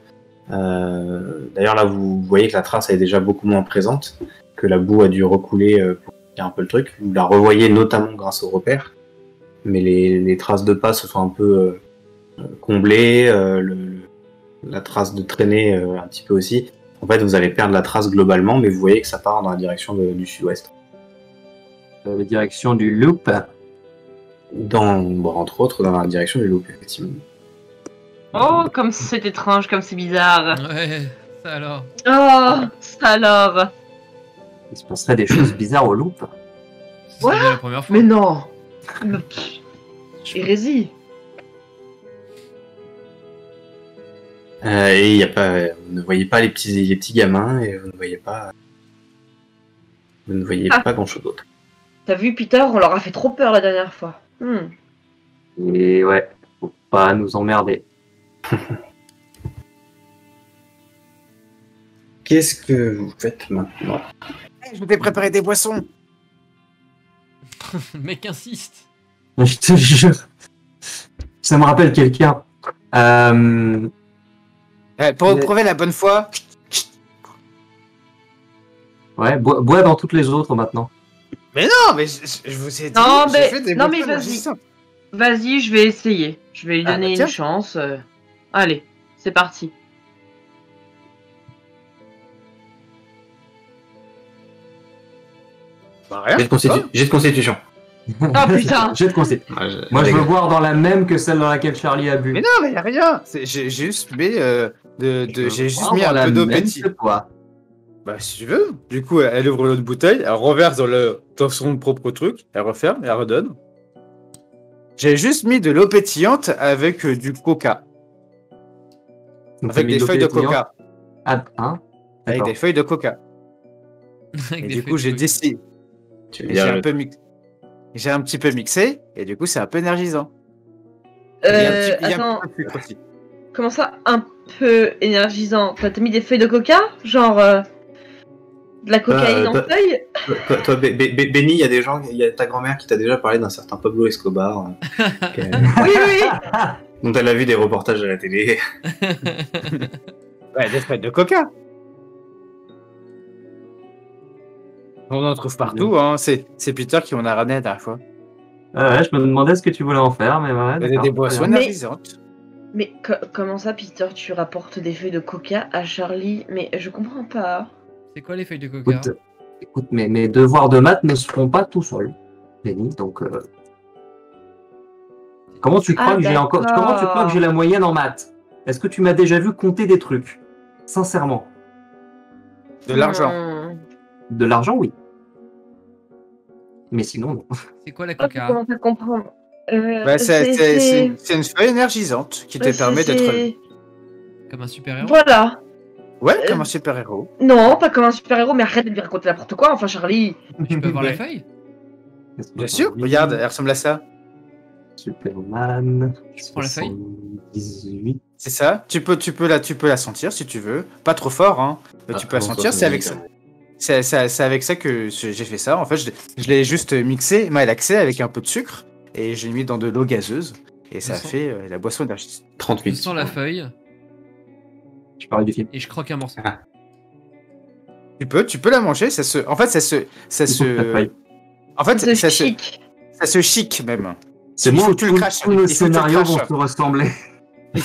Speaker 1: d'ailleurs là, vous voyez que la trace est déjà beaucoup moins présente, que la boue a dû recouler pour faire un peu le truc. Vous la revoyez notamment grâce aux repères. Mais les traces de pas se sont un peu comblées. La trace de traînée un petit peu aussi. En fait, vous allez perdre la trace globalement, mais vous voyez que ça part dans la direction du sud-ouest.
Speaker 3: La direction du loop.
Speaker 1: Entre autres, dans la direction du loop, effectivement.
Speaker 5: Oh, comme c'est étrange, comme c'est bizarre.
Speaker 4: Ouais, ça alors.
Speaker 5: Oh, ça alors.
Speaker 3: Il se passerait des choses bizarres au loop.
Speaker 4: C'est
Speaker 5: Ouais,
Speaker 4: bien la première fois.
Speaker 5: Mais non. Mais, hérésie.
Speaker 1: Et y a pas, vous ne voyez pas les petits gamins et vous ne voyez pas grand-chose d'autre.
Speaker 5: T'as vu, Peter, on leur a fait trop peur la dernière fois.
Speaker 3: Et ouais, faut pas nous emmerder.
Speaker 1: Qu'est-ce que vous faites maintenant?
Speaker 2: Je t'ai préparé des boissons.
Speaker 4: Le mec insiste.
Speaker 3: Je te jure. Ça me rappelle quelqu'un.
Speaker 2: Pour prouver la bonne foi.
Speaker 3: Ouais, bois dans toutes les autres maintenant.
Speaker 2: Mais non, mais je vous ai dit.
Speaker 5: Non,
Speaker 2: j'ai
Speaker 5: mais-
Speaker 2: fait des
Speaker 5: non,
Speaker 2: boissons
Speaker 5: mais vas-y.
Speaker 2: énergisantes.
Speaker 5: Vas-y, je vais essayer. Je vais lui
Speaker 2: Ah,
Speaker 5: donner
Speaker 2: bah, tiens.
Speaker 5: une chance. Allez, c'est parti.
Speaker 2: Bah, rien.
Speaker 1: Jet de constitution.
Speaker 5: Ah putain.
Speaker 3: Je te conseille.
Speaker 1: Ouais,
Speaker 3: Moi, je veux boire dans la même que celle dans laquelle Charlie a bu.
Speaker 2: Mais non, mais y a rien. J'ai juste mis j'ai juste mis un peu d'eau pétille.
Speaker 3: Quoi.
Speaker 2: Bah si tu veux. Du coup, elle ouvre l'autre bouteille, elle renverse dans son propre truc, elle referme et elle redonne. J'ai juste mis de l'eau pétillante avec du coca,
Speaker 3: Donc, t'as
Speaker 2: avec
Speaker 3: mis
Speaker 2: des
Speaker 3: l'eau
Speaker 2: feuilles de
Speaker 3: pétillante.
Speaker 2: coca,
Speaker 3: Ah, hein
Speaker 2: avec
Speaker 3: D'accord.
Speaker 2: des feuilles de coca.
Speaker 4: Avec
Speaker 2: Et
Speaker 4: des
Speaker 2: du
Speaker 4: feuilles
Speaker 2: coup,
Speaker 4: de
Speaker 2: j'ai
Speaker 4: coca.
Speaker 2: décidé.
Speaker 1: Tu veux
Speaker 2: J'ai
Speaker 1: dire
Speaker 2: un
Speaker 1: le-
Speaker 2: peu j'ai un petit peu mixé et du coup, c'est un peu énergisant. Il y a un petit
Speaker 5: Attends,
Speaker 2: peu de sucre aussi.
Speaker 5: comment ça, un peu énergisant? T'as mis des feuilles de coca? Genre de la cocaïne en
Speaker 1: toi-
Speaker 5: feuilles?
Speaker 1: Toi, Benny, il y a des gens, il y a ta grand-mère qui t'a déjà parlé d'un certain Pablo Escobar,
Speaker 5: Oui, oui.
Speaker 1: dont elle a vu des reportages à la télé.
Speaker 2: Ouais, des feuilles de coca. On en trouve partout, hein. C'est Peter qui m'en a ramené la dernière fois.
Speaker 3: Ouais, je me demandais ce que tu voulais en faire, mais ouais.
Speaker 2: Il y a
Speaker 3: d'accord.
Speaker 2: des boissons
Speaker 5: Mais-
Speaker 2: énergisantes.
Speaker 5: Mais comment ça, Peter, tu rapportes des feuilles de coca à Charlie? Mais je comprends pas.
Speaker 4: C'est quoi les feuilles de coca?
Speaker 3: Écoute, mes devoirs de maths ne se font pas tout seuls, Benny, donc... Comment tu crois
Speaker 5: Ah,
Speaker 3: que j'ai encore...
Speaker 5: d'accord.
Speaker 3: Comment tu crois que j'ai la moyenne en maths? Est-ce que tu m'as déjà vu compter des trucs? Sincèrement.
Speaker 2: De l'argent.
Speaker 3: De l'argent, oui. Mais sinon, non.
Speaker 4: C'est quoi la
Speaker 5: Ah, tu
Speaker 4: coca?
Speaker 5: commences à comprendre.
Speaker 2: Bah, c'est une feuille énergisante qui te permet d'être.
Speaker 4: Comme un super-héros?
Speaker 5: Voilà.
Speaker 2: Ouais, comme un super-héros.
Speaker 5: Non, pas comme un super-héros, mais arrête de lui raconter n'importe quoi, enfin, Charlie.
Speaker 4: Je peux voir la
Speaker 2: Ouais.
Speaker 4: feuille?
Speaker 2: Bien sûr, regarde, elle ressemble à ça.
Speaker 3: Superman.
Speaker 4: Je prends la feuille.
Speaker 3: 78.
Speaker 2: C'est ça. Tu peux la sentir si tu veux. Pas trop fort, hein. Mais tu peux la sentir. C'est avec ça. C'est avec ça que j'ai fait ça. En fait, je l'ai juste mixé, malaxé avec un peu de sucre et j'ai mis dans de l'eau gazeuse et ça a
Speaker 4: Je
Speaker 2: fait la boisson énergisante.
Speaker 4: Je
Speaker 1: 38.
Speaker 4: sens la feuille
Speaker 3: Je parlais du film.
Speaker 4: et je croque un morceau.
Speaker 2: Tu peux la manger. En fait, ça
Speaker 3: Il faut que la feuille.
Speaker 2: en fait,
Speaker 5: C'est
Speaker 2: ça
Speaker 5: chic.
Speaker 2: se chic même.
Speaker 3: C'est
Speaker 2: Il
Speaker 3: bon,
Speaker 2: faut que tu le craches.
Speaker 3: tous
Speaker 2: Il
Speaker 3: nos
Speaker 2: faut que tu le
Speaker 3: scénarios
Speaker 2: craches.
Speaker 3: vont se ressembler.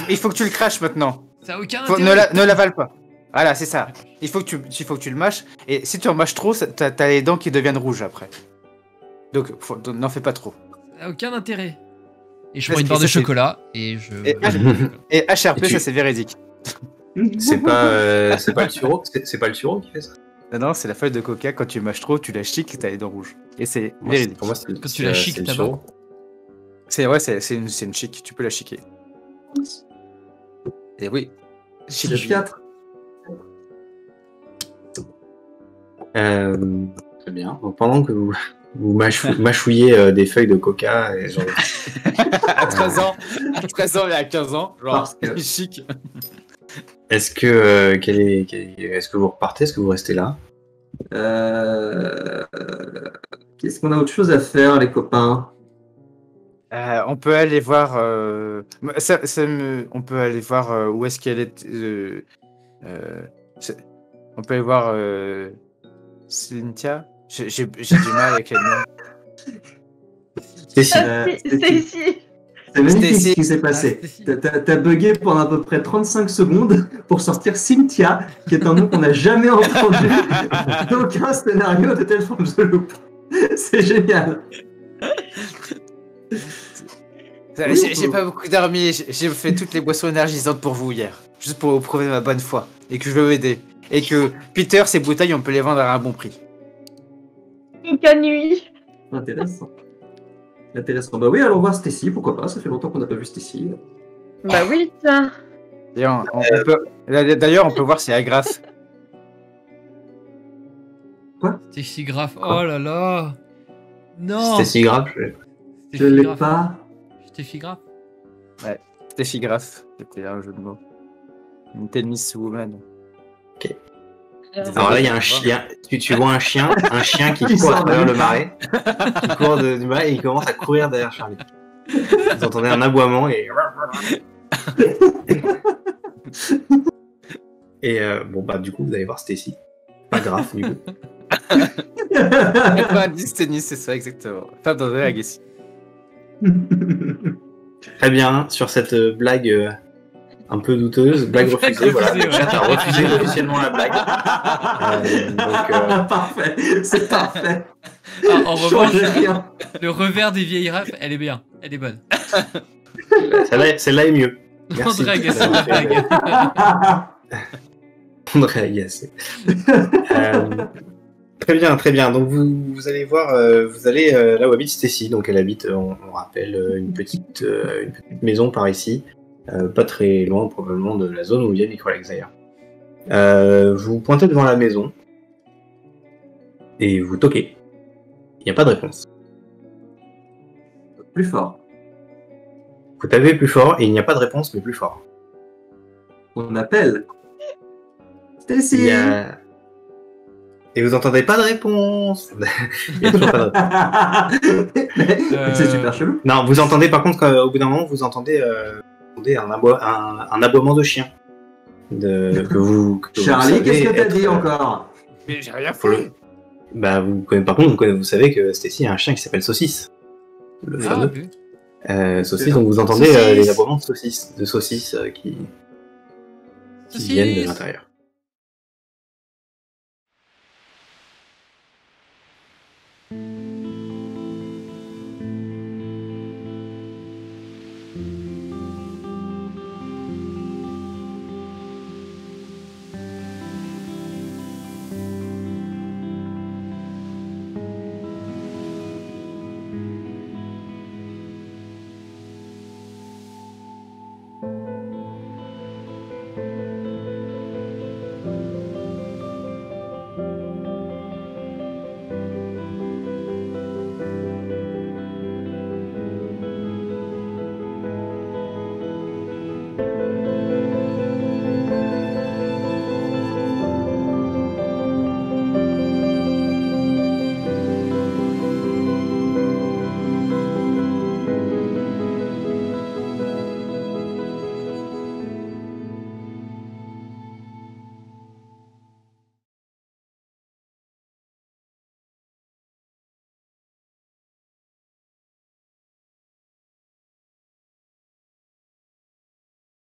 Speaker 2: Il faut que tu le craches maintenant.
Speaker 4: Ça a aucun
Speaker 2: Ne
Speaker 4: intérêt.
Speaker 2: l'avale pas. Voilà, c'est ça. Il faut que tu le mâches. Et si tu en mâches trop, t'as les dents qui deviennent rouges après. Donc, n'en fais pas trop.
Speaker 4: Ça a aucun intérêt. Et je
Speaker 2: Parce
Speaker 4: prends une
Speaker 2: que
Speaker 4: barre de
Speaker 2: ça, c'est-
Speaker 4: chocolat et je.
Speaker 2: Et- Et HRP,
Speaker 1: Et tu-
Speaker 2: ça c'est véridique.
Speaker 1: C'est pas le sureau, c'est pas le sureau qui fait ça.
Speaker 2: Non, c'est la feuille de coca. Quand tu mâches trop, tu la chiques et t'as les dents rouges. Et c'est véridique.
Speaker 1: Pour moi, c'est
Speaker 4: Quand tu la chiques,
Speaker 1: c'est le
Speaker 4: ta
Speaker 1: sureau.
Speaker 2: C'est une chic. Tu peux la chiquer. Et oui.
Speaker 3: C'est le théâtre.
Speaker 1: Très bien. Donc, pendant que vous mâchouillez des feuilles de coca, et genre,
Speaker 2: À 13 ans. À 13 ans et à 15 ans. Genre,
Speaker 3: Parce que-
Speaker 2: chic.
Speaker 1: est-ce que est-ce que vous repartez, est-ce que vous restez là?
Speaker 3: Qu'est-ce qu'on a autre chose à faire, les copains?
Speaker 2: On peut aller voir. On peut aller voir où est-ce qu'elle est. C'est- on peut aller voir Cynthia. J'ai du mal avec les noms.
Speaker 1: Stacy.
Speaker 5: C'est ici.
Speaker 3: C'est magnifique
Speaker 2: Stacy.
Speaker 3: ce qui s'est passé.
Speaker 4: Ah, Stacy.
Speaker 3: T'as bugué pendant à peu près 35 secondes pour sortir Cynthia, qui est un nom qu'on n'a jamais entendu dans aucun scénario de Tales from the Loop. C'est génial.
Speaker 2: J'ai pas beaucoup dormi. J'ai fait toutes les boissons énergisantes pour vous hier, juste pour vous prouver ma bonne foi et que je veux aider. Et que Peter, ces bouteilles, on peut les vendre à un bon prix.
Speaker 5: Bonne nuit.
Speaker 3: Intéressant. Intéressant. Bah oui, allons voir Stacy, pourquoi pas, ça fait longtemps qu'on n'a pas vu Stacy.
Speaker 5: Bah oui, tiens.
Speaker 2: D'ailleurs, on peut voir si elle grâce.
Speaker 4: Stacy Graff. Oh là là. Non.
Speaker 1: C'était si grave.
Speaker 3: Je l'ai pas.
Speaker 4: Stacy Graff.
Speaker 2: Steffi Graff, c'était un jeu de mots. Une tennis woman.
Speaker 1: Alors là, il y a un chien. Tu vois un chien qui
Speaker 3: Qui
Speaker 1: court à
Speaker 3: sort
Speaker 1: travers
Speaker 3: de
Speaker 1: le marais. Qui court du marais et il commence à courir derrière Charlie. Vous entendez un aboiement et. Et bon, bah, du coup, vous allez voir Stacy. Pas grave, du coup.
Speaker 2: 90 tennis, c'est ça, exactement. Femme dans la Legacy.
Speaker 1: Très bien, sur cette blague un peu douteuse, blague refusée, voilà.
Speaker 4: refusée,
Speaker 1: Le chat a refusé officiellement la blague.
Speaker 3: Parfait, c'est parfait.
Speaker 4: Ah, en revanche,
Speaker 3: Change rien.
Speaker 4: le revers des vieilles rafs, elle est bien. Elle est bonne.
Speaker 1: Celle-là est mieux. Merci.
Speaker 4: André Agassi, blague.
Speaker 1: André Agassi. Très bien, très bien. Donc vous allez voir, vous allez là où habite Stacy. Donc elle habite, on rappelle, une petite maison par ici, pas très loin probablement de la zone où il y a Necrolexaire. Vous pointez devant la maison et vous toquez. Il n'y a pas de réponse.
Speaker 3: Plus fort.
Speaker 1: Vous tapez plus fort et il n'y a pas de réponse, mais plus fort.
Speaker 3: On appelle. Stacy.
Speaker 1: Il y a... Et vous entendez pas de réponse. Il y a toujours pas de réponse.
Speaker 3: C'est super chelou.
Speaker 1: Non, vous entendez par contre au bout d'un moment, vous entendez un aboiement de chien.
Speaker 3: Charlie, qu'est-ce que t'as dit encore?
Speaker 2: Mais j'ai rien
Speaker 1: Faut le-
Speaker 2: fait.
Speaker 1: Bah, par contre, vous savez que Stacy a un chien qui s'appelle Saucisse. Le
Speaker 4: Ah,
Speaker 1: fameux.
Speaker 4: vu.
Speaker 1: Saucisse, donc vous entendez
Speaker 3: Saucisse.
Speaker 1: les aboiements de saucisses qui
Speaker 4: Saucisse.
Speaker 1: viennent de l'intérieur.